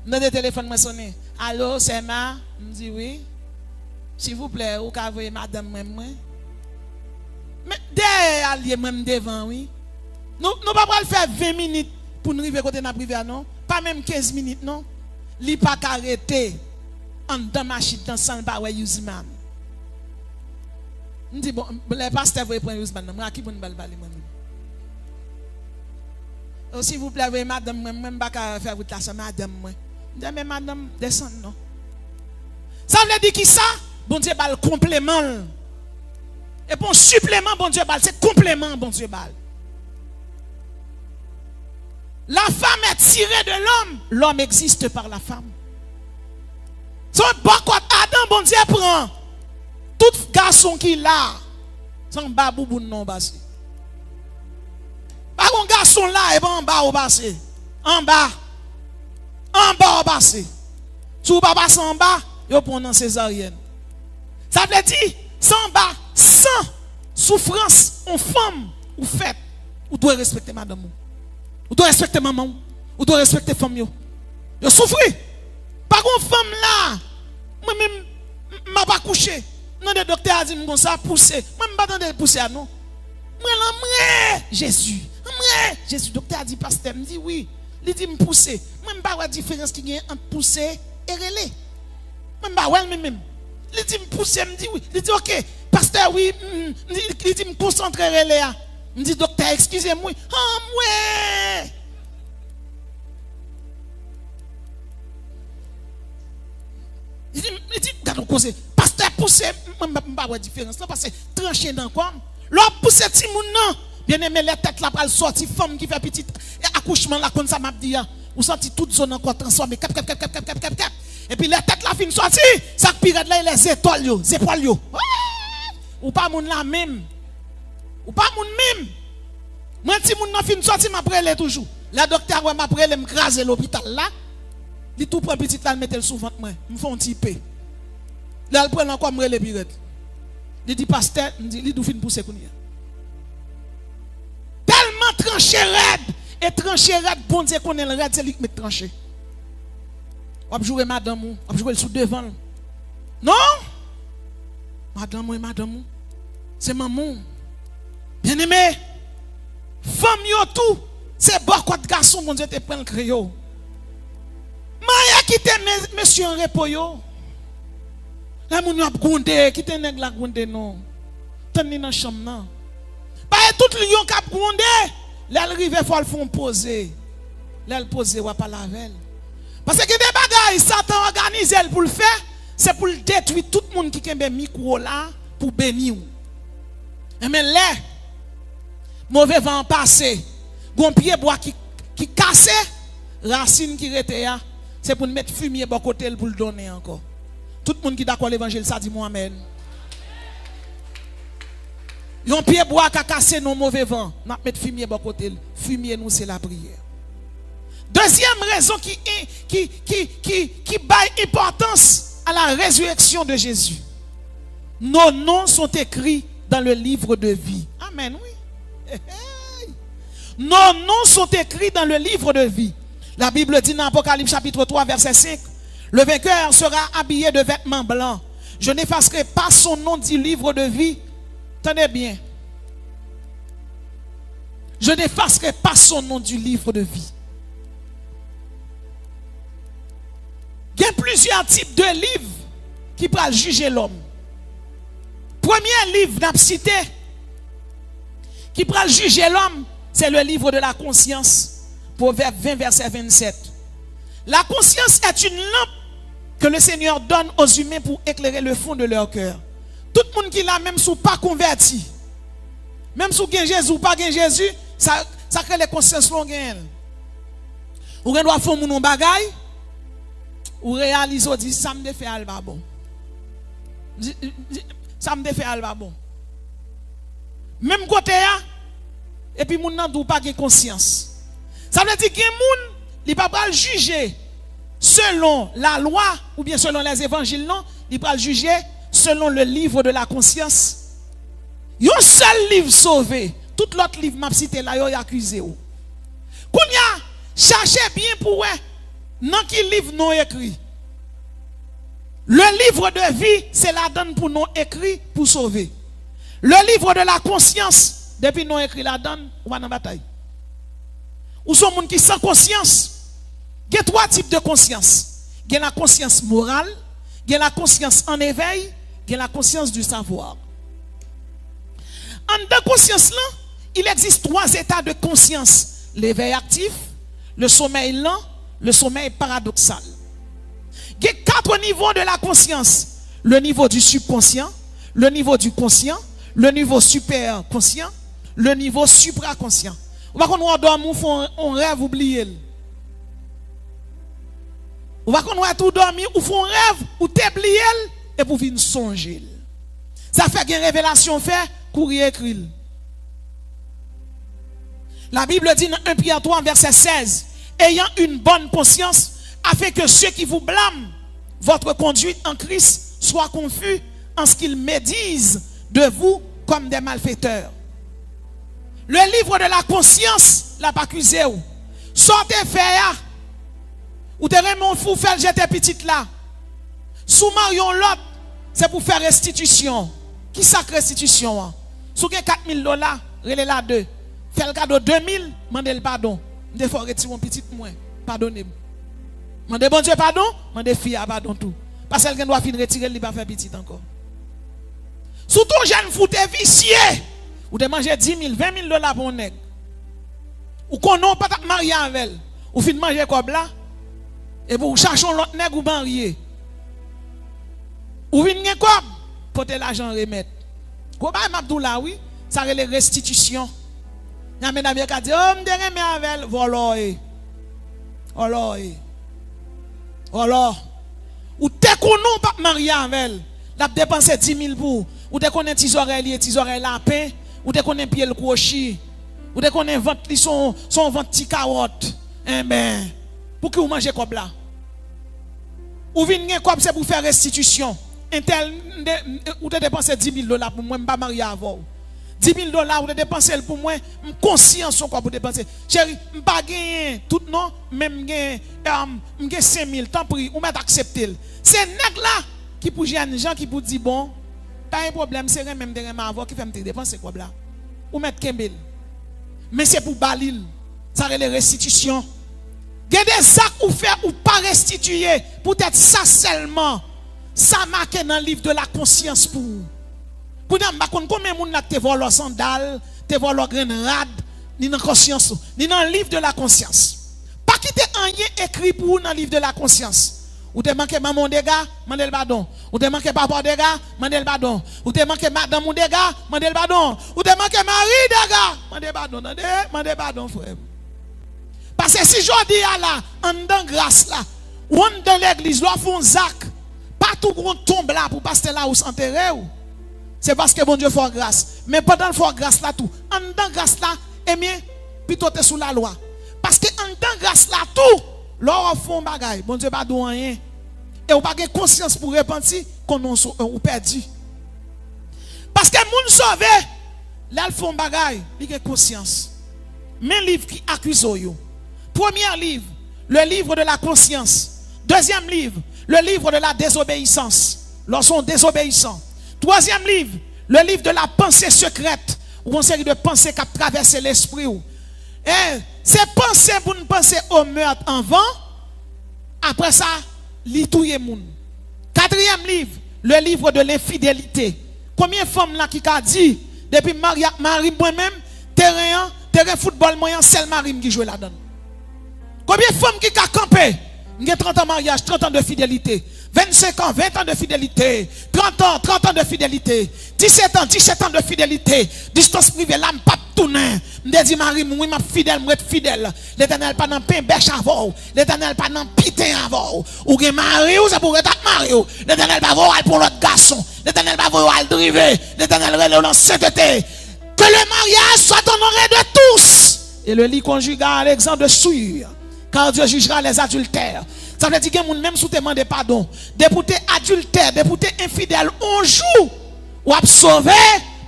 Dans le téléphone m'a sonné. Allô, c'est ma? Je dis oui. S'il vous plaît, vous pouvez envoyer madame moi. Mais dès allié même devant, oui. Nous ne pouvons pas faire 20 minutes pour nous arriver côté de la privé, non? Pas même 15 minutes, non? Li pas arrêter. En dans machine dans sans pas ouais Yuzman. On dit bon les pasteurs vont prendre Yuzman moi qui bon bal balé moi. S'il vous plaît oui madame même pas faire route là ça madame moi. Dit mais madame descend non. Ça veut dire qui ça? Bon Dieu bal complément. Et pour supplément bon Dieu bal c'est complément bon Dieu bal. La femme est tirée de l'homme, l'homme existe par la femme. Son bakot Adam bon Dieu prend tout garçon qui là sans bas boubou non passé. Pas un garçon là et en bas au passé. En bas au passé. Si vous pas passer en bas, yo prend dans césarienne. Ça veut dire sans bas, sans souffrance en femme ou fait, ou doit respecter madame. Ou doit respecter maman. Ou doit respecter femme yo. Yo souffrir. Par contre, femme là, moi-même, je ne pas couché. Non, le docteur a dit que ça pousser. Moi, je ne pas de pousser à non. Moi, Jésus. Jésus, docteur a dit, pasteur, me dit oui. Il dit me pousser. Moi, je ne pas la différence qu'il y a entre pousser et relais. Moi, je ne pas même. Il dit me pousser, me dit oui. Il dit ok, pasteur, oui. Il dit me concentrer relais. Me dit docteur, excusez-moi. Ah, moi. Il dit, regarde, pasteur poussé, je ne sais pas la différence, parce que tranché dans quoi. L'homme poussé, si mon non, bien aimé, les têtes là, pour sortir, femme qui fait petit accouchement là, comme ça m'a dit, ou sorti toute zone encore transformée, cap. Et puis les têtes là, fin sorti, ça pire là, les étoiles, les épaules, ou pas mon là même, ou pas mon même. Moi, si mon non fin sorti, m'a prélé toujours. Le docteur m'a prélé, m'craser l'hôpital là. Il tout prend petit là, mettre le sous ventre moi, me font un petit peu. Là il prend encore me les pirettes. Il dit pasteur, il dit fin pousser kounia. Tellement tranché raide et tranché raide bon Dieu connaît le raide c'est lui qui met tranché. On jouer madame, on jouer sous devant. Non? Madame, c'est maman. Bien-aimé, femme yo tout, c'est beaucoup de garçons bon Dieu te prend le crayon. Maya qui te monsieur en repos yo. Là moun a grondé, qui te nèg la grondé non. Tande dans chambre non. Pas tout lion k'ap grondé, là rive faut le font poser. Là le poser ou pas lavel. Parce que des bagages Satan organise pour le faire, c'est pour détruire tout le monde qui kembe micro là pour bénir. Mais là mauvais vent passé, gon pied bois qui cassé, racine qui rete là, c'est pour mettre fumier bon côté pour le donner encore. Tout le monde qui d'accord l'évangile ça dit Mohamed. Yon pied bois qui a cassé nos mauvais vent, n'a mettre fumier bon côté, fumier nous c'est la prière. Deuxième raison qui baille importance à la résurrection de Jésus. Nos noms sont écrits dans le livre de vie. Amen, oui. Nos noms sont écrits dans le livre de vie. La Bible dit dans Apocalypse chapitre 3 verset 5, le vainqueur sera habillé de vêtements blancs. Je n'effacerai pas son nom du livre de vie. Tenez bien. Je n'effacerai pas son nom du livre de vie. Il y a plusieurs types de livres qui peuvent juger l'homme. Premier livre n'a cité qui peut juger l'homme, c'est le livre de la conscience. Proverbe 20 verset 27. La conscience est une lampe que le Seigneur donne aux humains pour éclairer le fond de leur cœur. Tout le monde qui l'a, même si pas converti, même si gagne Jésus ou pas gagne Jésus, ça crée les consciences longues. Ou doit faire mon bagay, ou réaliser dit ça me fait alba bon. Ça me fait alba bon. Même côté et puis moun nan dou pas gagne conscience. Ça veut dire que moun il pas pas juger selon la loi ou bien selon les évangiles non, il va juger selon le livre de la conscience. Un seul livre sauvé, tout l'autre livre m'a cité là yo accusé ou. Kounya cherchez bien pour dans qui livre non écrit. Le livre de vie, c'est la donne pour nous écrit pour sauver. Le livre de la conscience, depuis nous écrit la donne, on va dans la bataille. Ou sont gens qui sans conscience. Il y a trois types de conscience. Il y a la conscience morale, il y a la conscience en éveil, il y a la conscience du savoir. En deux consciences là, il existe trois états de conscience. L'éveil actif, le sommeil lent, le sommeil paradoxal. Il y a quatre niveaux de la conscience. Le niveau du subconscient, le niveau du conscient, le niveau superconscient, le niveau supraconscient. Ou pas qu'on dorme ou on rêve oublier. Ou pas qu'on tout dormir ou font rêve ou t'oublier et pour venir songer. Ça fait une révélation fait courir écrire. La Bible dit dans 1 Pierre 3 verset 16, ayant une bonne conscience afin que ceux qui vous blâment votre conduite en Christ soient confus en ce qu'ils médisent de vous comme des malfaiteurs. Le livre de la conscience l'a pas accusé ou. Sortez faire ou te remon fou faire j'étais petite là. Sous marion l'autre, c'est pour faire restitution. Qui sacre restitution? Sous que $4,000, relais la 2. Fait le cadeau 2000, mandez le pardon. M'de faut retirer mon petit moins. Pardonnez-moi. Mandez bon Dieu pardon, mandez fille pardon tout. Parce qu'elle doit finir retirer, il va faire petit encore. Sous ton jeune fou t'es vicié. Ou de manger 10 000, $20,000 pour un nègre. Ou qu'on n'a pas marié avec elle. Ou fin de manger comme là. Et pour chercher l'autre nègre ou marié. Ou vin gen comme porter l'argent remettre. Ko ba m'a là oui, ça relè restitution. Y'a mesdames qui dit oh m'de remè avec elle, voilà. Voilà. Ou te konon pas marié avec elle. L'a dépensé 10 000 pour. Ou te konnen tes oreilles lapin. Ou te konnen pied le crochet. Ou te konnen ventre li son ventre ti carotte. Eh ben, pour que vous mangez comme là. Ou vin gen comme c'est pour faire restitution. Intel ou te dépenser $10,000 pour moi, je ne pas marié avant. $10,000 ou te dépenser pour moi, je conscient son quoi pour dépenser. Chérie, je ne pas gagner tout non, même gagner 5,000, tant pis, ou m'être accepté. C'est nèg là qui pour jeune gens qui pour dire bon, pas un problème, c'est même de avant qui fait me dépenser quoi là. Ou mettre Kembel. Mais c'est pour balil. Ça c'est les restitutions. Il y a des actes ou faire ou pas restituer, peut-être ça seulement. ça marqué dans le livre de la conscience pour vous. Pour nous, combien de monde te volé leurs sandales, te volé leurs grenades, ni dans la conscience, ni dans le livre de la conscience. Pas quitter rien écrit pour vous dans le livre de la conscience. Ou te manqué maman dégâts, mandel pardon. Ou te manqué papa dégâts, mandel pardon. Ou te manqué madame ou dégâts, mandel pardon. Ou te manqué mari dégâts, mandel pardon. Mandel pardon frère. Parce que si je dis à là, en dans grâce là, ou en dans l'église, là font zac, pas tout grand tombe là pour passer là ou s'enterrer ou. C'est parce que bon Dieu fait grâce. Mais pendant le faire grâce là tout, en dans grâce là, eh bien, plutôt t'es sous la loi. Parce que en dans grâce là tout, l'or font bagaille, bon Dieu pas de rien. Et ou pas de conscience pour repentir qu'on ou perdu. Parce que moun sauvé, là ils font bagaille, il a conscience. Mais livre qui accuse yo. Premier livre, le livre de la conscience. Deuxième livre, le livre de la désobéissance. Lorsqu'on désobéissant. Troisième livre, le livre de la pensée secrète. Ou une série de pensées qui traversent l'esprit. Et ces pensées pour nous penser au meurtre en vent. Après ça, li touye moun. Quatrième livre, le livre de l'infidélité. Combien de femmes là qui a dit depuis Marie moi-même terrain football moyen seul Marie qui joue là-dedans. Combien de femmes qui a campé? J'ai 30 ans de mariage, 30 ans de fidélité. 25 ans, 20 ans de fidélité. 30 ans de fidélité. 17 ans de fidélité. Distance privée, là, je ne pas tourner. Je dis, Marie, moi, je suis fidèle, je suis fidèle. L'éternel pas dans pain bêche avant. L'éternel pas dans pitin avant. Ou que Marie, ou c'est pour être marié. L'éternel pas voir pour l'autre garçon. L'éternel pas voir driver. L'éternel relève dans sainteté. Que le mariage soit honoré de tous. Et le lit conjugal, l'exemple de souillure. Car Dieu jugera les adultères. Ça veut dire que même sous demande pardon, député adultère, député infidèle, on joue ou a sauvé,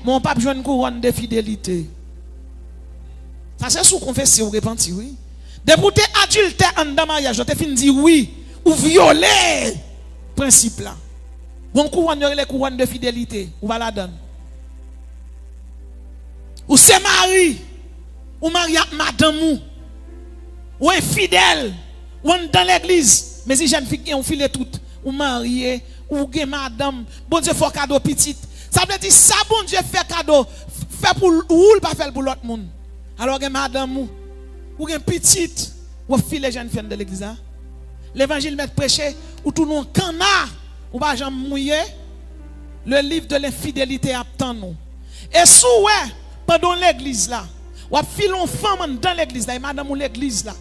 mon pape joue une couronne de fidélité. Ça c'est sous confesser ou repentir, oui. Député adultère en dans mariage, je te fin dire oui, ou violer principe là. Bon couronne les couronnes de fidélité, ou va la donner. Ou c'est mari, ou mari madame ou infidèle. Ou dans l'église, mais si jeune fille on file tout, ou marié, ou gen madame, bon Dieu fait cadeau petite. Ça veut dire ça bon Dieu fait cadeau, fait pour ou pas faire pour l'autre monde. Alors gen madame ou gen petite, ou file jeune fille de l'église. L'évangile met prêcher ou tout non canard, ou pas jambe mouillé. Le livre de l'infidélité attend nous. Et sous pendant l'église là, ou file on femme dans l'église là, et madame ou l'église là.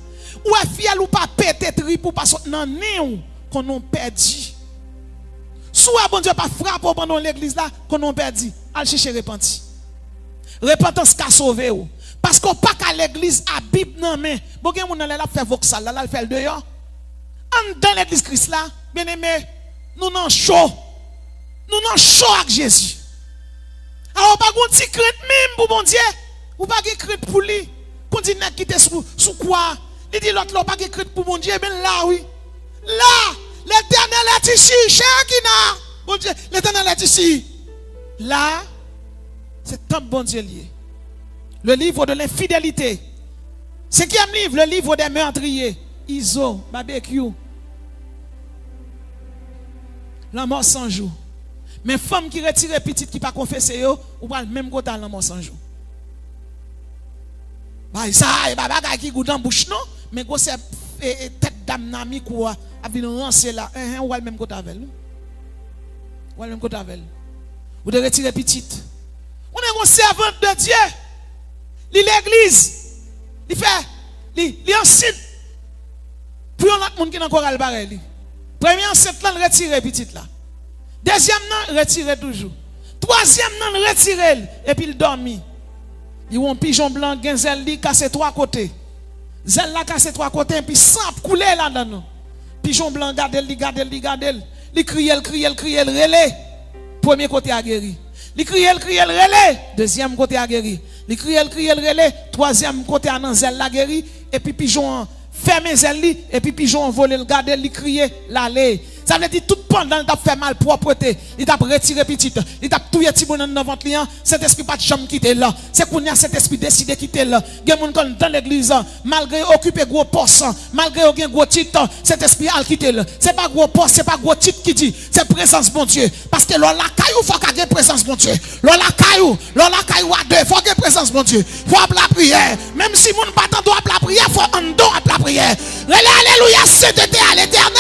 Ou est fiel ou pas péter trip ou pas nan néon qu'on a perdu. Soit bon Dieu pas frappe pendant l'église là qu'on a perdu. Al chercher repenti. Repentance qu'a sauvé ou. Parce qu'on pas qu'à l'église à Bible nan mais bon gen moun nan la fait voxal là fait dehors. En dans l'église Christ là, bien-aimé, nous nan chaud. Nous nan chaud avec Jésus. Alors pas gon ti crainte même pour bon Dieu. Ou pas gen crainte pour lui. Qu'on dit n'a quitter sous quoi? Il dit l'autre n'a pas écrit pour mon Dieu, mais là oui. Là, l'éternel est ici, Chakina. Bon Dieu, l'éternel est ici. Là, c'est tant bon Dieu lié. Le livre de l'infidélité. Cinquième livre, le livre des meurtriers. Iso, barbecue. La mort sans jour. Mais femme qui retire petite qui pas confesser ou pas le même côté la mort sans jour. Bah ça, baba qui goûte dans bouche non, mais go c'est tête dame nami quoi, a venir rancer là, ou le même côté avec. Ou le même côté avec. Ou de retirer petite. On est un servant de Dieu. L'église, il fait, il enceinte. Puis on a un monde qui n'a encore le barrel. Premier enceinte là, retirer petite là. Deuxième non, retirer toujours. Troisième non, retirer et puis il dormit. Il y a un pigeon blanc, un zel li cassé trois côtés. Zel la cassé trois côtés et puis sang coulé là-dedans. Pigeon blanc garde li. Il crie, relais. Premier côté a guéri. Il crie, relais. Deuxième côté a guéri. Il crie, relais. Troisième côté a nan zel la guéri et puis pigeon ferme zel li et puis pigeon volé le garde li crier l'aller. Ça veut dire tout pendant il t'a fait mal propreté, il t'a retiré petit, il t'a touillé petit bonhomme dans ventre liant, cet esprit pas de jambe quitter là. C'est qu'on y a cet esprit décidé quitter là. Gen moun kon dans l'église malgré occuper gros poste, malgré aucun gros titre, cet esprit a quitté là. C'est pas gros poste, c'est pas gros titre qui dit, c'est présence bon Dieu parce que là la caillou faut qu'il y ait présence bon Dieu. Là la caillou à deux, faut qu'il y ait présence bon Dieu. Faut appeler la prière. Même si moun pas tant doit appeler la prière, faut en don appeler la prière. Alléluia, sainteté à l'Éternel.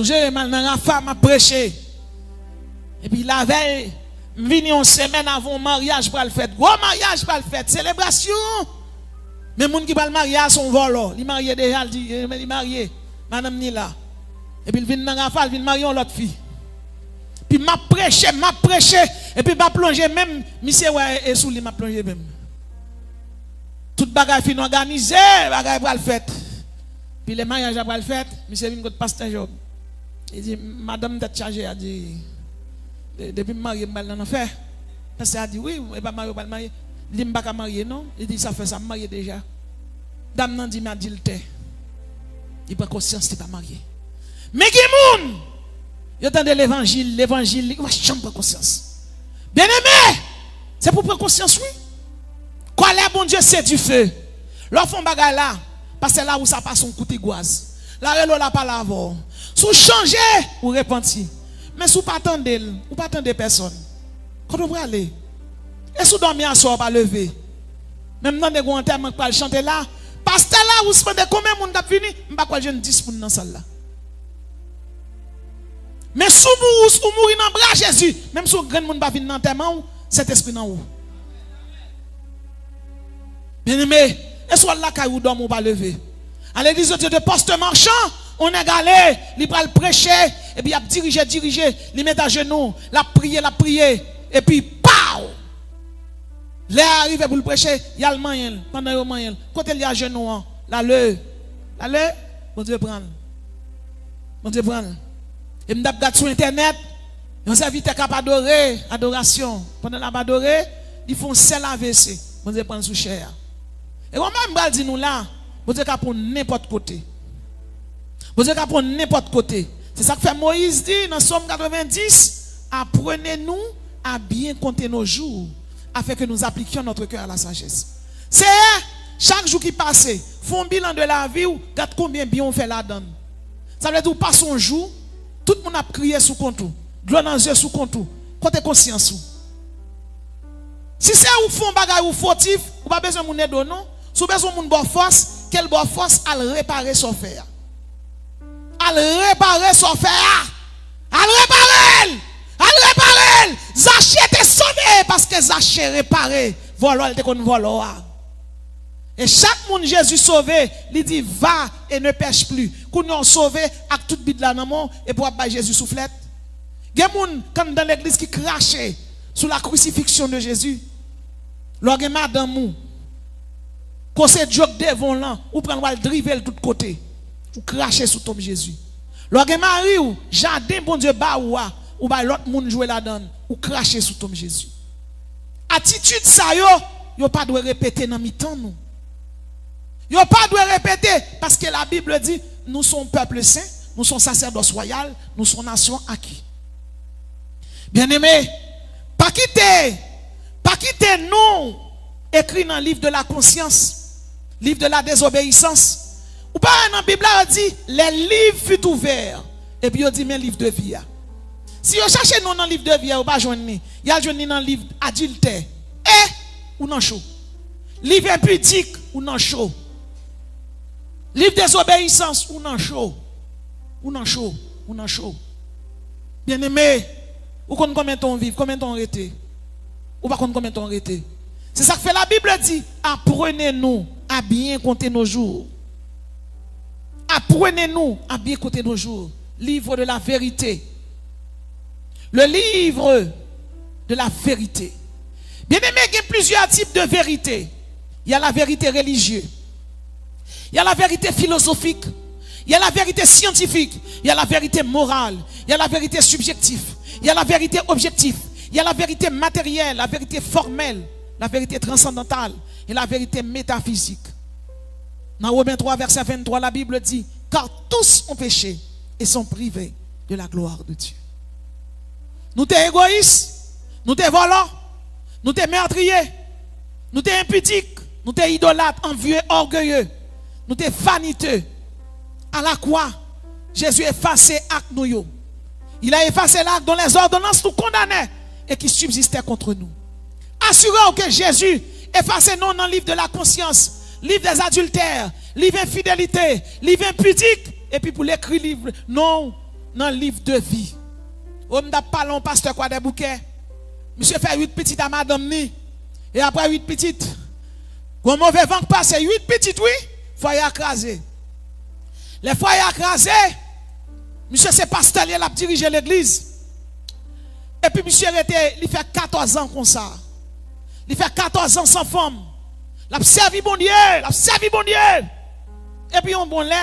J'ai mal dans la femme à prêcher. Et puis la veille, vini une semaine avant mariage pour le faire. Gros mariage pour le faire, célébration. Mais les gens qui parlent mariage sont volants. Ils mariés déjà, ils mariés. Madame ni là. Et puis il vient dans la femme, il vient marier une autre fille. Puis m'a prêché. Et puis m'a plongé même, monsieur ouais, et sous lui m'a plongé même. Tout bagage fin organisé, bagage pour le faire. Puis le mariage pour le faire, monsieur vient contre pasteur Job. Il dit, madame d'être chargée, a dit, depuis marié, je vais faire. Parce qu'elle a dit, oui, je ne vais pas marier, il dit, je ne vais pas marier, non. Il dit, ça fait ça, je marié déjà. Dame n'a dit, mais dit le thé. Il prend conscience, il n'est pas marié. Mais qui est moun? Il entend l'évangile, il va jamais prendre conscience. Bien aimé, c'est pour prendre conscience, oui. Quand les bon Dieu, c'est du feu. L'enfant bagay là, parce que là où ça passe, on coûte iguaz. La relo la pas l'avant. Sous changer ou repentir. Mais sous pas attendre ou pas attendre personne. Quand on va aller. Et sous dormir à soir pas lever. Même dans des grands termes pas chanter là, pasteur là ou se de combien monde t'a fini, m'pa quoi jeune 10 pour dans salle là. Mais sous mourir dans bras Jésus, même sous grand monde pas venir dans terme cet esprit dans où. Bien aimé, et soit là quand vous dormez ou pas lever. À l'église de poste marchand, on est galé, il va le prêcher, et puis il a diriger, il met à genoux, la prier, et puis, pow! Là, arrive pour le prêcher, il y a le moyen, pendant le moyen, quand il y a à genoux, bon Dieu prend. Et je regarde sur internet, on serviteur capable adorer, adoration. Pendant la adorer, ils font seul AVC. Bon Dieu prend sous chair. Et on même dit nous là, bon Dieu pour n'importe côté. Bon Dieu pour n'importe côté. C'est ça que fait Moïse dit dans Somme 90, apprenez-nous à bien compter nos jours afin que nous appliquions notre cœur à la sagesse. C'est chaque jour qui passe, font un bilan de la vie, regarde combien bien on fait la donne. Ça veut dire pas son jour, tout le monde a crié sous compte, gloire dans les yeux sous compte, côté conscience. Si c'est ou font bagay ou fautif, ou pas besoin de mon aide non, si besoin de mon bonne force, quelle bonne force à réparer son fer. À réparer son fer. À réparer. Zaché était sauvé parce que Zaché réparé. Voilà, il était qu'on vole. Et chaque monde Jésus sauvé, il dit va et ne pêche plus. Qu'on nous sauvé avec toute bide là dans et pour avoir Jésus soufflette. Il y a des gens comme dans l'église qui crachait sous la crucifixion de Jésus. Lorsque madame quand c'est joke devant là, ou prendre le driver de tous côtés, ou cracher sous tombe Jésus. Lorsque Marie ou jardin bon Dieu ba ou ba l'autre monde jouer là-dedans, ou cracher sous tombe Jésus. Attitude ça yo pas doit répéter dans mi-temps nous. Yo pas doit répéter parce que la Bible dit nous sommes peuple saint, nous sommes sacerdoce royal, nous sommes nation acquis. Bien-aimé, pas quitter nous écrit dans le livre de la conscience, livre de la désobéissance. Ou pas dans la Bible on dit les livres furent ouverts et puis on dit mais livre de vie. Si vous cherchez nous dans le livre de vie, vous pas joindre ni. Il y a joindre dans le livre adultère et ou non chaud. Livre impudique ou non chaud. Livre désobéissance ou non chaud. Ou non chaud. Bien-aimé, ou compte combien de temps vivre, combien de temps arrêter? Ou pas compte combien de temps arrêter? C'est ça que fait la Bible dit, apprenez-nous à bien compter nos jours. Apprenez-nous à bien compter nos jours. Livre de la vérité. Le livre de la vérité. Bien aimé, il y a plusieurs types de vérité. Il y a la vérité religieuse. Il y a la vérité philosophique. Il y a la vérité scientifique. Il y a la vérité morale. Il y a la vérité subjective. Il y a la vérité objective. Il y a la vérité matérielle, la vérité formelle, la vérité transcendantale et la vérité métaphysique. Dans Romains 3, verset 23, la Bible dit, car tous ont péché et sont privés de la gloire de Dieu. Nous sommes égoïstes, nous sommes volants, nous sommes meurtriers, nous sommes impudiques, nous sommes idolâtres, envieux, orgueilleux, nous sommes vaniteux. À la croix, Jésus a effacé l'acte nous. Il a effacé l'acte dont les ordonnances nous condamnaient et qui subsistaient contre nous. Assurons que Jésus efface nous dans le livre de la conscience, livre des adultères, livre infidélité, livre impudique, et puis pour l'écrire livre, non, dans le livre de vie. On n'a pas long pasteur quoi des bouquets. Monsieur fait 8 petites à madame ni. Et après 8 petites, quand mauvais vent passe, 8 petites, oui, foyer écrasé. Les foyers écrasés, monsieur c'est pasteur, il a dirigé l'église. Et puis monsieur il fait 14 ans comme ça. Il fait 14 ans sans femme. Il a servi bon Dieu, il a servi bon Dieu. Et puis on bon lait.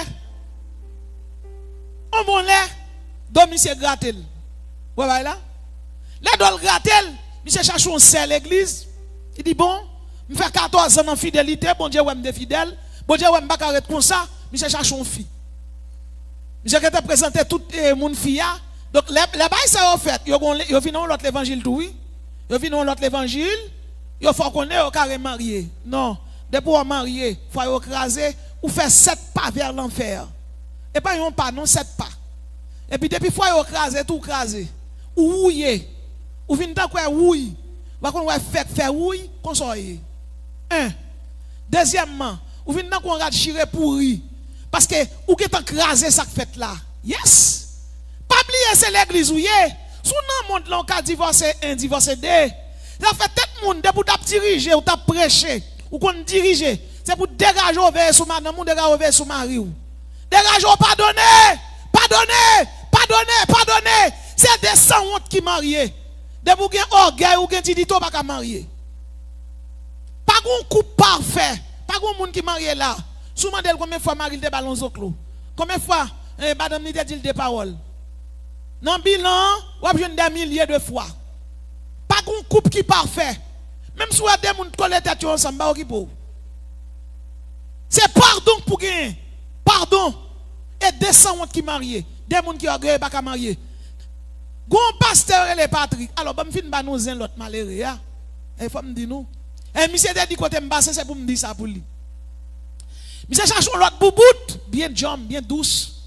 On bon lait. Donc monsieur gratte. Vous voyez là? Là, dans le gratte, monsieur cherche un seul l'église. Il dit bon, je fais 14 ans en fidélité, bon Dieu, ouais, me fidèle. Bon Dieu, ouais, me pas arrêter comme ça, monsieur cherche une fille. Monsieur qui te présenté tout le monde fille. Donc, les bails ça ont fait. Ils viennent dans l'autre évangile tout, oui. Ils viennent dans l'autre évangile. Il faut qu'on ait carrément marié. Non. Depuis qu'on marié, il faut écraser ou faire 7 pas vers l'enfer. Et pas un pas, non 7 pas. Et puis depuis qu'il faut écraser, tout écraser. Ou ouiller. Ou venir dans quoi ouille. Ou qu'on va faire ouille, qu'on soit. Un. Deuxièmement, ou venir dans quoi on va chirer pourri. Parce que ou qui est écrasé ça fait là. Yes. Pas oublier c'est l'église où y est. Sous nan monde là on ka divorcer un, divorcer deux. Ça fait tout le monde pour t'a diriger ou t'a prêcher ou qu'on diriger. C'est pour dégager over sur madame ou dégager over sur mari ou. Dégager pardonner, pardonner, pardonner, pardonner. C'est des sans honte qui marient. Des pour gen orgueil ou gen tidito pas ka marier. Pas un couple parfait, pas un monde qui marie là. Souvent combien de fois mari te ballon zoklo. Combien de fois madame ni te dit des paroles. Dans bilan, ou a besoin des milliers de fois. Pas un couple qui parfait. Même si vous avez des gens qui collent tête ensemble, c'est pardon pour gagner. Pardon. Et des sans honte qui marient. Des gens qui orgueillent pas qu'à marier. Gon pasteur et les Patrick. Alors, je vais vous dire l'autre malheureux. Il faut me dire nous. Et monsieur te dit côté m'basse, c'est pour me dire ça pour lui. Monsieur cherche l'autre bouboute, bien jam, bien douce.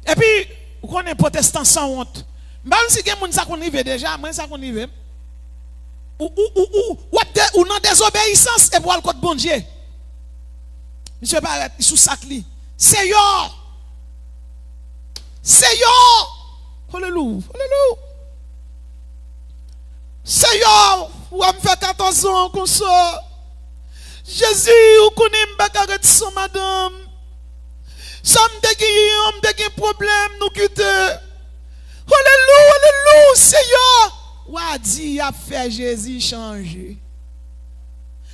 Et puis, vous connaissez protestant sans honte. Même si vous avez ça qu'on y veut déjà, moi ça qu'on y veut. Ou dans désobéissance et pour le code bon Dieu. Monsieur Barrett, il sous sac li. Seigneur. Seigneur. Alléluia. Alléluia. Seigneur, ou me fait 14 ans comme ça. Jésus, ou connaît m'bakaret sans madame. Ça me dégué problème nous quitter. Alléluia, alléluia, Seigneur. Ou a dit a fait Jésus changer.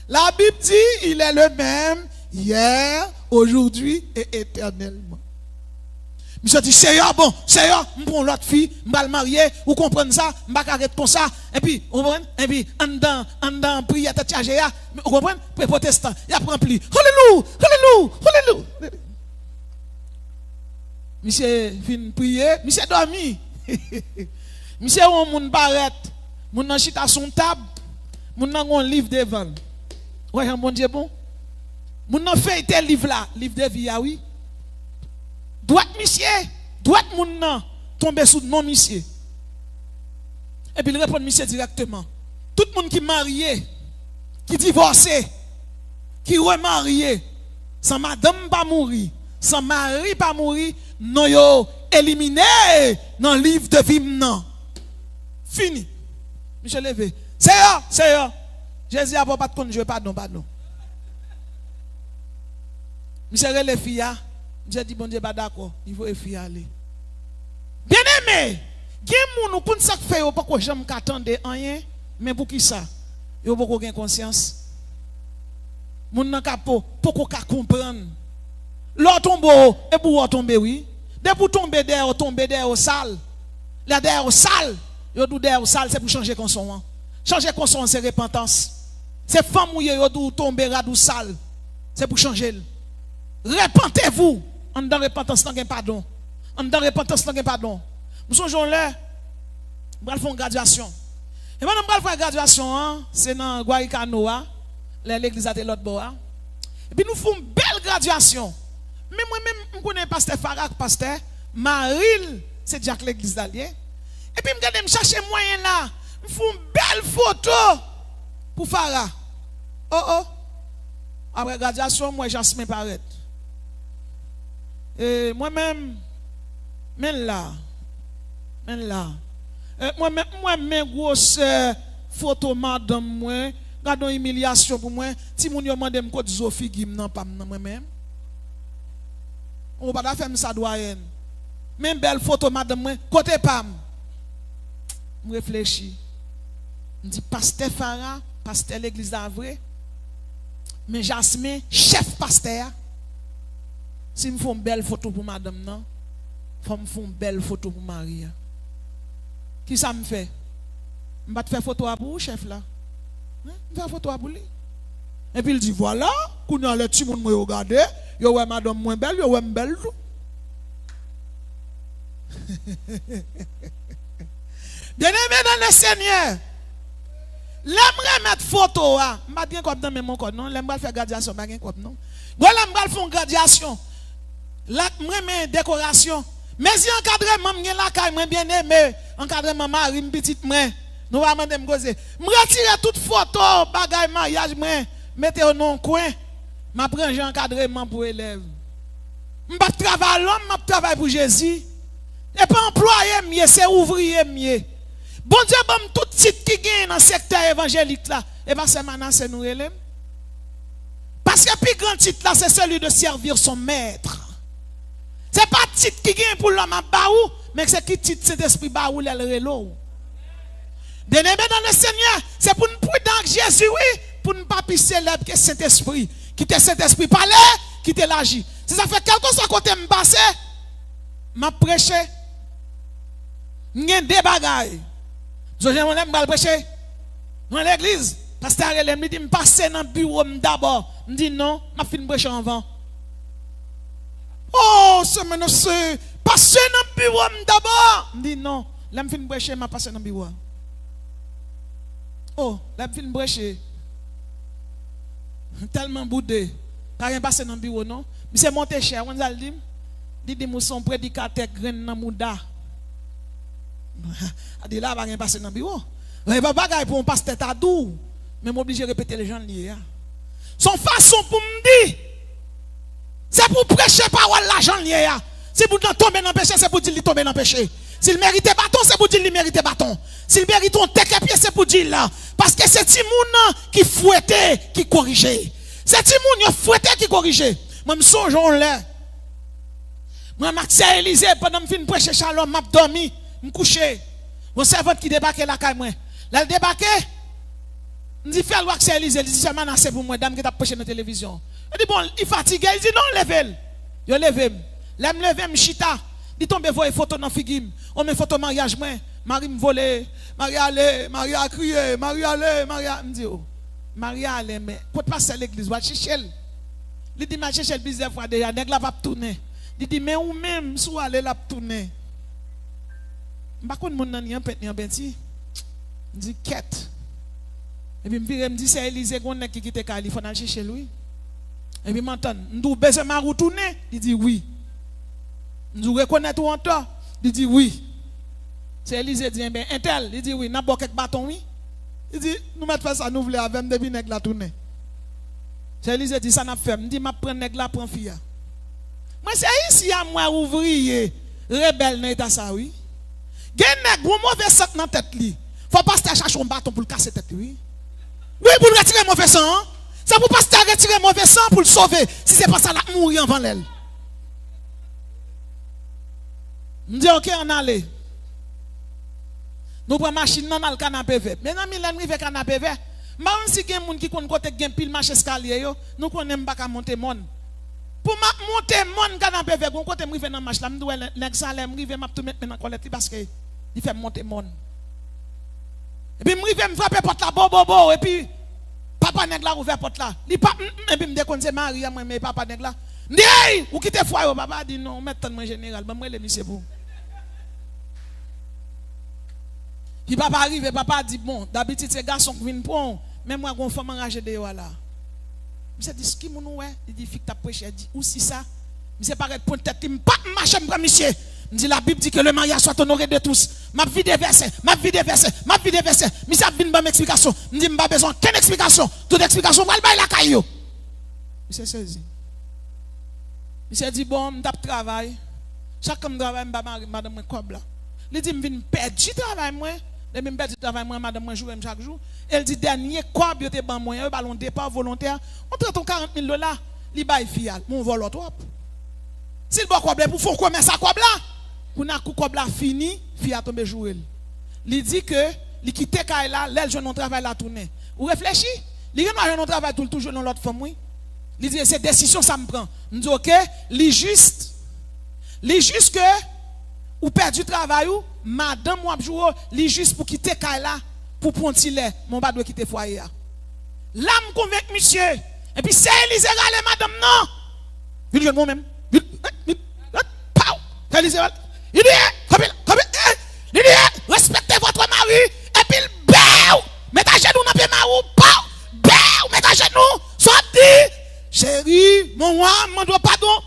La Bible dit il est le même hier, aujourd'hui et éternellement. Monsieur dit Seigneur, bon, Seigneur, je prends l'autre fille, je vais le marier, vous comprenez ça, je vais arrêter comme ça, et puis, vous comprenez, et puis, en dedans, prière, tête chargée, vous comprenez, protestant, il a rempli. Alléluia, alléluia, alléluia. Monsieur vient prier, monsieur dormi. Monsieur, on moun barrette, moun nan chita son table, moun nan un livre devant. Ouais, un bon Dieu bon. Moun nan fait tel livre là, livre de vie, oui. Droite monsieur, droite moun nan tomber sous non monsieur. Et puis il répond monsieur directement. Tout le monde qui est marié, qui divorcé, qui remarié, sans madame pas mourir, sans mari pas mourir, non yo éliminé dans le livre de vie non. Fini. Monsieur levé. Seigneur. Jésus a pas de compte, je pardon. Monsieur relève filles. J'ai dit, bon Dieu, pas d'accord, il faut les filles aller. Bien aimé, il y a des gens qui fait pas que j'aime qu'attendre rien, mais pour qui ça? Il n'y a pas de conscience. Les gens qui comprendre. L'autre tombe, et pour tomber, oui. Dès pour tomber derrière au sale. Là derrière au sale, il y a derrière au sale, c'est pour changer conscience. Changer conscience, c'est repentance. C'est femme où il y a tomber radou sale. C'est pour changer. Repentez-vous. En dans repentance, non, pardon. En dans repentance, non, pardon. Nous sommes là, nous allons faire une graduation. Et maintenant, nous allons faire une graduation, c'est dans Guaricanoa, l'église à l'autre bord. Et puis nous faisons une belle graduation. Mais moi-même, je connais pasteur Farak, pasteur Maril, c'est Jacques l'église d'Allier. Et puis je chercher moyen là, je fais une belle photo pour Farah. Oh. Après graduation, moi Jasmin paraît. Et moi-même, là. Moi-même, grosse photo madame moi, gardons humiliation pour moi. Si mon yo mande me code Zofi gim nan pas moi-même. On va pas faire ça doyen. Même belle photo madame moi, côté pam. Je réfléchis. Je dis pasteur Farah, pasteur l'église d'Avray. Mais Jasmin, chef pasteur. Si je fais une belle photo pour madame, non, il faut me faire une belle photo pour Marie. Qui ça me fait? Je vais faire photo pour vous, chef là. Je vais faire photo pour lui. Et puis il dit voilà, quand on a le petit monde me regarder, yo ouais madame moins belle, yo ouais belle tout. Bien-aimé dans le Seigneur, j'aimerais mettre photo là, je pas bien comme dans mon code non, j'aimerais faire graduation, pas bien comme non. Voilà, j'aimerais faire une graduation. Là, j'aimerais décoration. Mais si encadrement m'en la caille moi bien aimé, encadrement mari petite moi, nous va demander me causer. Me retirer toute photo, bagay mariage moi, mettez au non coin. M'a prendre encadrement pour élève. M'pas travailler l'homme, m'a travailler pour Jésus. Et pas employé mieux, c'est ouvrier mieux. Bon Dieu, bon tout titre qui gagne dans le secteur évangélique là, et pas c'est maintenant c'est nous élèves. Parce que le plus grand titre là, c'est celui de servir son maître. Ce n'est pas le titre qui gagne pour l'homme à Baou, mais c'est qui titre cet esprit Baou, le relo. Bien-aimé dans le Seigneur, c'est pour nous prudent Jésus, oui, pour ne pas pisser célèbre que Saint-Esprit. Quitter Saint-Esprit parler, quitter l'agir. Si ça fait quelque chose à côté me passer, m'a prêché. M'en des bagailles. Je vais prêcher dans l'église. Pasteur Elem me dit me passer dans le bureau d'abord. Me dit non, m'a fin prêcher avant. Oh, c'est menacé. Passer dans le bureau d'abord. Me dit non, là me fin prêcher, m'a passer dans le bureau. Oh, là me fin prêcher. Tellement boudé. Pas rien passer dans le bureau non. Mais c'est monté cher, on a dit. Dit nous son prédicateur graine dans mouda. A dit là va rien passer dans le bureau. Mais pas bagaille pour un pasteur tadou, mais m'obligé répéter les gens liés. Son façon pour me dire c'est pour prêcher parole l'argent lié. Si vous tomber dans le péché, c'est pour dire qu'il tombe dans le péché. S'il mérite bâton, c'est pour dire qu'il mérite bâton. S'il mérite un tête pied, c'est pour dire là. Parce que c'est Timoun qui fouettait, qui corrigeait. C'est Timoun qui fouettait, qui corrigeait. Moi, je me songe en l'air. Moi, Maxime Élysée, pendant que je finis prêcher Shalom, je dormi, je me couché. Mon servante qui débarque là, quand moi. Là, elle débarque. Je dis, fais le Maxime Élysée. Elle dit, c'est menacé pour moi, dame qui t'a prêché dans la télévision. Je dis, bon, il fatigue. Il dit, non, levez-le. Je lève. Là, je me lève, je chita. Il tombe, voir une photo dans le figim. On met photo mariage, moi. Marie me volé. Marie allait, Marie a crié. Marie allait, Marie a. Je dis, oh, Marie allait, mais pour passer à l'église, va chercher. Il dit, ma chercher plusieurs fois déjà, nèg la va tourner. Il dit, mais ou même, sous aller la tourner. Je ne sais pas si mon nan pète ni benti. Je dis, quête. Et puis, je me dis, c'est Élysée qui quitte Cali, il faut aller chercher lui. Et puis, m'entend, je dis, besoin de retourner. Il dit, oui. Je reconnais tout en temps. Il dit, oui. C'est Élysée dit, bien, un tel. Il dit, oui, n'a pas quelques bâtons, oui. Il dit, nous mettons ça, nous voulons avec depuis nèg la tourner. C'est Élysée dit, ça n'a pas fait. Je dis, je prends nèg la, prends fille. Moi, c'est ici à moi, ouvrier, rebelle, n'est-ce pas ça, oui. Gen nèg, bon mauvais sang dans tête li. Faut pas se chercher un bâton pour le casser tête lui. Oui, pour le retirer mauvais sang. C'est pour pas se retirer mauvais sang pour le sauver. Si c'est pas ça, la mourir avant l'elle. Je dis, ok, on allait. Nous prenons machine dans le canapé vert. Maintenant, nous avons le canapé vert. Même si il y a des gens qui connaissent côté gen pile marche escalier, nous connaissons pas monter mon. Pour monter mon canapé vert, on côté m'rive dans marche là, m'doua nèg salaire m'rive m'a tout mettre dans colette parce que il fait monter mon. Et puis m'rive me frapper porte là bo et puis papa nèg là ouvert porte là. Il pas et puis me déconne c'est Marie moi mais papa nèg là. Hey, ou quitte foyer, papa dit non, maintenant général, moi les monsieur pour. Puis papa arrive, papa dit bon, d'habitude ces garçons qui viennent pour, même moi, une femme enragée de là. Monsieur dit, ce qui mon ouais, il dit, fille, t'as prêché, il dit, où si ça? Monsieur paraît pour tête, il me pas marcher, monsieur. Il dit, la Bible dit que le mariage soit honoré de tous. Ma vie des versets, ma vie des versets, ma vie des versets. Monsieur a une bonne explication. Il dit, pas besoin qu'une explication. Toute explication, va le bailler la caillou. Monsieur saisi. Monsieur dit, bon, je travail. Chaque travail, je madame, je quoi là. Il dit, je viens perdre du travail, moi. Je viens perdre du travail, moi, madame, je joue chaque jour. Elle dit, dernier, quoi, je te ban moi, un ballon départ volontaire. On traite ton 40 000 $, il baille fial. Mon vol trop. S'il boit quoi, pour faire commerce à quoi là, pour n'a coup quoi fini, fille a tombé jouer. Il dit que, il quitte là, l'aile jeune non travail la tourner. Ou réfléchis, il a non travail toujours dans l'autre femme, oui. Il dit, cette décision, ça me prend. Je dis, ok, il juste que, ou perd du travail, ou, madame, moi, jour, il juste pour quitter là, pour prendre lait, mon pas doit quitter foyer. Là, me convainc, monsieur. Et puis, c'est Élysée, madame, non. Il dit, moi-même. Il dit, respectez votre mari, et puis, mettez à genoux dans le marou, mettez à genoux, sortez. Chérie, mon âme me doit pardon.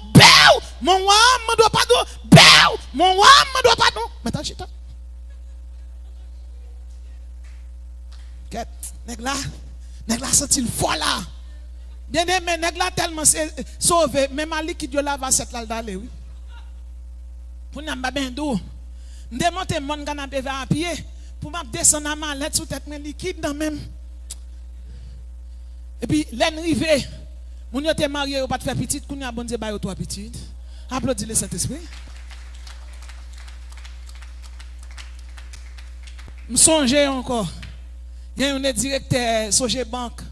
Mon âme me doit pardon. Mon âme me doit pardon. Mettez à chita. Nèg là senti le fort là. Bien aimé, nèg là tellement sauvé, même Ali qui Dieu là va cette là d'aller oui. Pour n'a pas ben d'eau. Démonter mon canapé vers à pied pour m'a descendre à mallette sous tête mais liquide dans même. Et puis l'arrivée, mon yo te marié ou pas te faire petite, qu'on a bon Dieu ba toi petite. Applaudis le Saint-Esprit. Me songer encore. Il y a un directeur Soge Banque.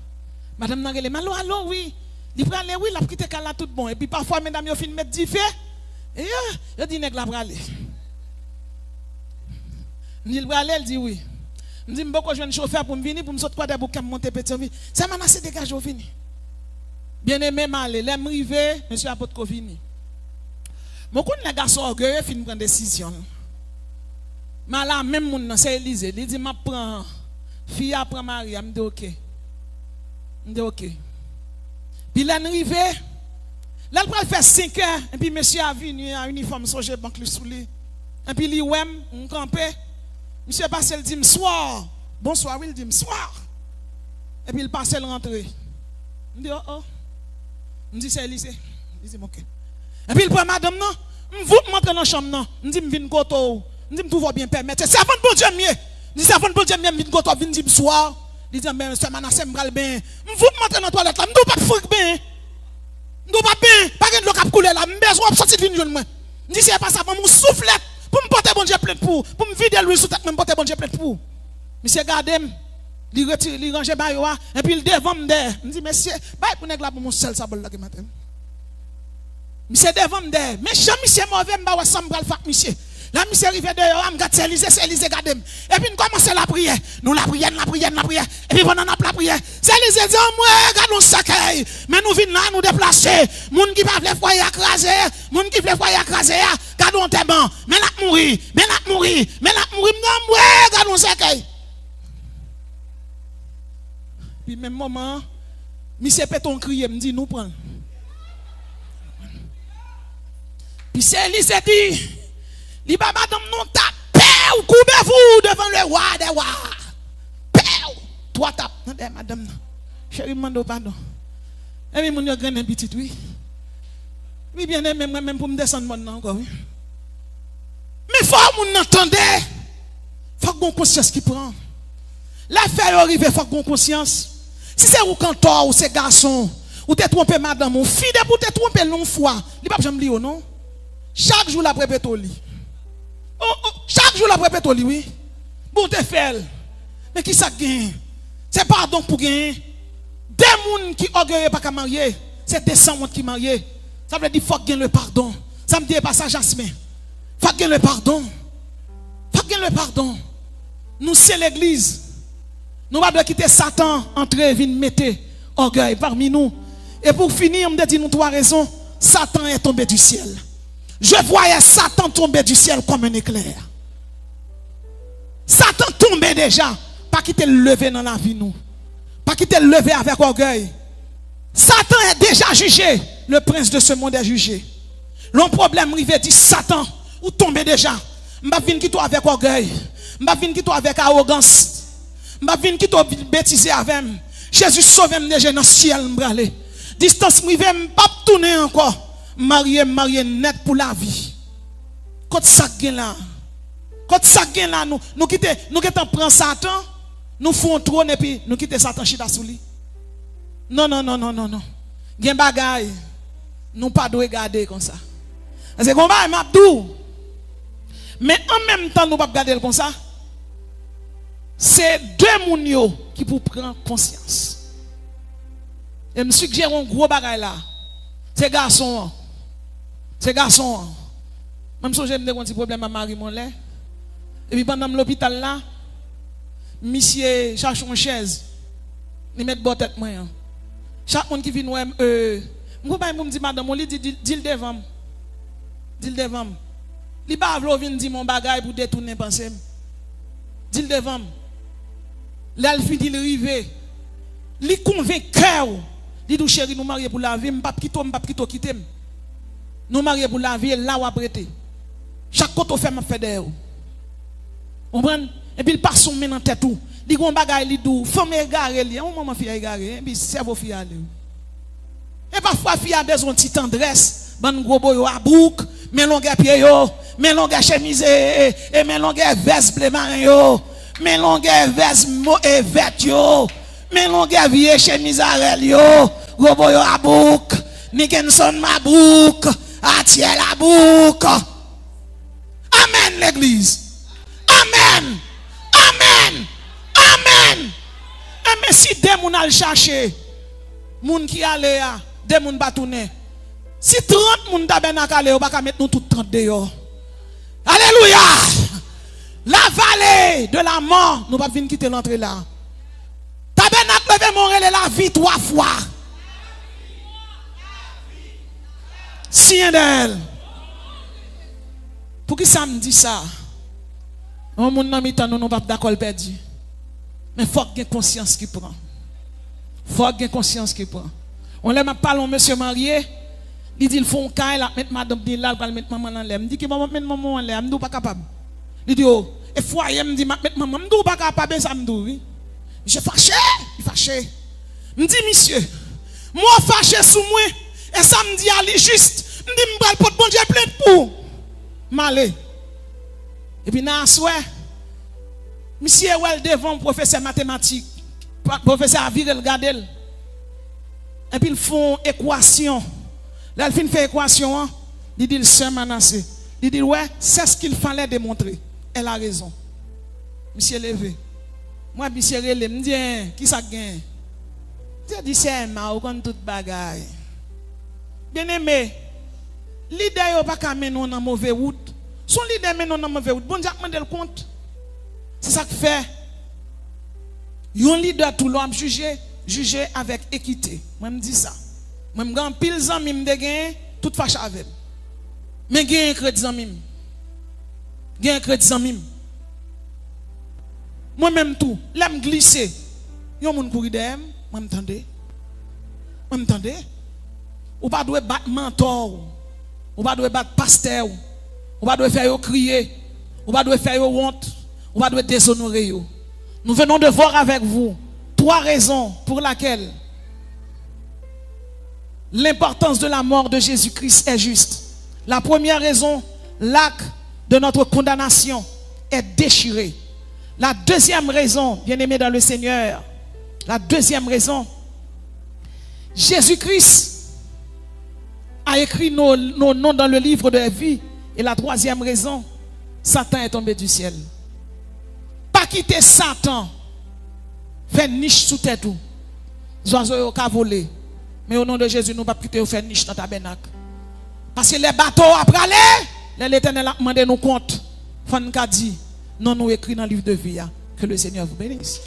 Madame Nangele, allô, oui. Il prend aller, oui, la petite là tout bon. Et puis parfois, mesdames, ils filment mettre 10 faits. Et il dit, nèg la prale. Il prale, il dit oui. Il dit, beaucoup jeune chauffeur pour me venir, pour me sauter quoi de bouquet, monter petit vie. Ça m'a assez dégagé au fini. Bien aimé, malé, l'aime rivé, monsieur Apôtre Covini. Beaucoup de garçons orgueilleux finissent prendre décision. Mais là, même mon c'est Élysée. Il dit, je prends. Fille après Marie, je me dis ok. Je dis ok. Puis là, arrivé, là, il fait 5 heures, et puis monsieur a venu en uniforme, Soge Banque le souli. Et puis il on campé. Monsieur passe, il dit, soir. Bonsoir, il dit, soir. Et puis il passe, il rentre. Je dis, oh oh. Je dis, c'est Élysée. Il dit, ok. Et puis il prend madame, non. Je vous montre dans la chambre, non. Je dis, je viens de koto. Je dis, tout va bien permettre. C'est avant de bon Dieu mieux. Je dis, avant de bon Dieu mieux, je viens de koto, je viens de soir. Je dis, mais monsieur Manassé, je vais bien. Je vous montre dans la toilette, là. Je ne dois pas faire bien. Je ne dois pas bien. Pas de l'eau qui couler là. Je besoin de sortir de moi. Je dis, c'est pas ça, pour me souffler. Pour me porter bon Dieu plein pour. Pour me vider lui sous tête, me porter bon Dieu plein pour. Monsieur Gardem, il retire, il range baïwa, et puis il devant me der. Je dis, monsieur, baï pour nèg là pour mon seul sabol là que matin. Monsieur devant me der. Mais cham monsieur mauvais, m'ba wa sam bral fak monsieur. Là monsieur arrivé dehors, me gade c'est Élysée Gardem. Et puis nous commençons la prière. Nous la prière. Et puis pendant la prière, c'est Élysée dit, moi, regardons cercueil. Mais nous venons là, nous déplacer. Moun qui va le foyer écraser, moun qui veut foyer écraser, gardons tes bancs. Mais la mourir, non, moi, regardons cercueil. Puis même moment, monsieur Péton crier, me dit, nous prenons. Puis c'est Élysée dit, il va madame non tape, coupez-vous devant le roi des rois. Toi tape, madame. Chérie, mando pardon. Et puis mon yo grand un petit oui. Oui bien aimé même pour me descendre maintenant encore oui. Mais faut mon entendre. Faut qu'on conscience qui prend. L'affaire arrive faut qu'on conscience. Si c'est ou cantor ou c'est garçon ou t'es trompé madame ou fille pour te tromper long fois, il pas jamais lire non. Chaque jour la répète au lit. Chaque jour la répète au lit oui. Bon te fait. Mais qui ça gagne? C'est pardon pour gagner. Des gens qui orgueillent pas qu'à marier, c'est des gens qui marient. Ça veut dire qu'il faut gagner le pardon. Ça me dit pas ça Jasmin. Il faut gagner le pardon. Il faut gagner le pardon. Nous c'est l'église. Nous ne pouvons pas quitter Satan entrer et venir mettre orgueil parmi nous. Et pour finir, on me dit nous 3 raisons. Satan est tombé du ciel. Je voyais Satan tomber du ciel comme un éclair. Satan tombait déjà. Pas qu'il te levé dans la vie, nous. Pas qu'il te levé avec orgueil. Satan est déjà jugé. Le prince de ce monde est jugé. Le problème rivé dit Satan, ou tombé déjà. M'ba vinn qui toi avec orgueil. M'ba vinn qui toi avec arrogance. M'ba vinn qui toi bêtiser avec. Jésus sauve me déjà dans le ciel m'brale. Distance rivé m'pa tourner encore. Marié net pour la vie. Quand ça gagne là. Quand ça gagne là nous quitter prend Satan, nous font trône et puis nous quitter Satan chita sous lui. Non. Gen bagay. Nous pas doit regarder comme ça. C'est comme ça m'abdou. Mais en même temps nous pas regarder comme ça. C'est deux moun qui pour prendre conscience. Et me suggère un gros bagay là. Ces garçons. Même si j'ai un petit problème à Marie mon lait. Et puis pendant l'hôpital là, monsieur cherche une chaise. Il met bonne tête moi. Chaque monde qui vient moi me dit madame, on lui dit devant. Dit devant. Li ba vlo vinn di mon bagay pour détourner pensée. Dit devant. Là il finit rivé. Li convainqueur. Dit nous chéri nous marier pour la vie, m'pa quitter. Nous marier pour la vie là ou prêter. Chaque côté fait m'a fait d'ailleurs. Comprendre? Et puis il passe son main dans tête tout. Dit gon bagay li dou, femme égaré li, on maman fille égaré, et puis cerveau fille aller. Et parfois fille a besoin de petite tendresse, ban gros boy à bouc, mais longue pied yo, mais longue chemise et mais longue veste bleu marin yo, mais longue veste et vêt yo, mais longue vieille chemise arel yo, gros boy à bouc, Nickenson ma bouc, Atiel la bouc. Amen l'église. Amen. Mais si des moun al chercher, moun qui allait à, des moun ba tourner. Si 30 moun tabernacle allé, on va mettre nous tout 30 dehors. Alléluia. La vallée de la mort, nous pas venir quitter l'entrée là. Tabernacle levé mon la vie 3 fois. Sien d'elle. Pour qui ça me dit ça? On moun nan mi tan nous pas d'accord perdu. Mais il faut qu'il y ait conscience qui prend. Il faut qu'il y ait conscience qui prend. On l'a parlé monsieur marié, il dit il faut un cas là mettre madame dit là pour mettre maman en l'air. Il dit que maman mettre maman en l'air, me pas capable. Il dit oh, et foyer me dit mettre maman, me pas capable ça me dit. Je fâché, il fâché. Me dit monsieur, moi fâché sous moi et ça me dit aller juste, me dit me bral pour bon Dieu plein pour malé. Et puis na souhait monsieur well devant professeur mathématique, professeur Avirel Gadel. Et puis ils font équation. Là ils fait équation, il dit le seul menacé. Il dit ouais, c'est ce qu'il fallait démontrer. Elle a raison. Monsieur levé. Moi monsieur relé me dit qui ça gagne. Je dis c'est ma ou comme toute bagaille. Bien aimé, leader yo pas ka mener dans mauvaise route. Son leader mène dans mauvaise route. Bon Dieu m'a le compte. C'est ça que fait. Un leader tout l'homme juger avec équité. Moi me dis ça. Moi me grand pile zami me gagner toute fâche avec. Mais gagne crédit zami. Gagne crédit zami. Moi même tout, l'aime glisser. Yon moun kouri dem, moi m'tendez. Moi m'tendez. Ou pas doit battre mentor. Ou pas doit battre pasteur. Ou pas doit faire crier. Ou pas doit faire honte. On va devoir déshonorer. Nous venons de voir avec vous 3 raisons pour lesquelles l'importance de la mort de Jésus-Christ est juste. La première raison, l'acte de notre condamnation est déchiré. La deuxième raison, bien-aimés dans le Seigneur, la deuxième raison, Jésus-Christ a écrit nos noms dans le livre de la vie. Et la troisième raison, Satan est tombé du ciel. Pas quitter Satan, faire niche sous tête tout. Les oiseaux ont volé. Mais au nom de Jésus, nous ne pouvons pas quitter faire niche dans le tabernacle. Parce que les bateaux après aller, l'Éternel a demandé nous compte. Fan ka dit, non nous écrit dans le livre de vie. Que le Seigneur vous bénisse.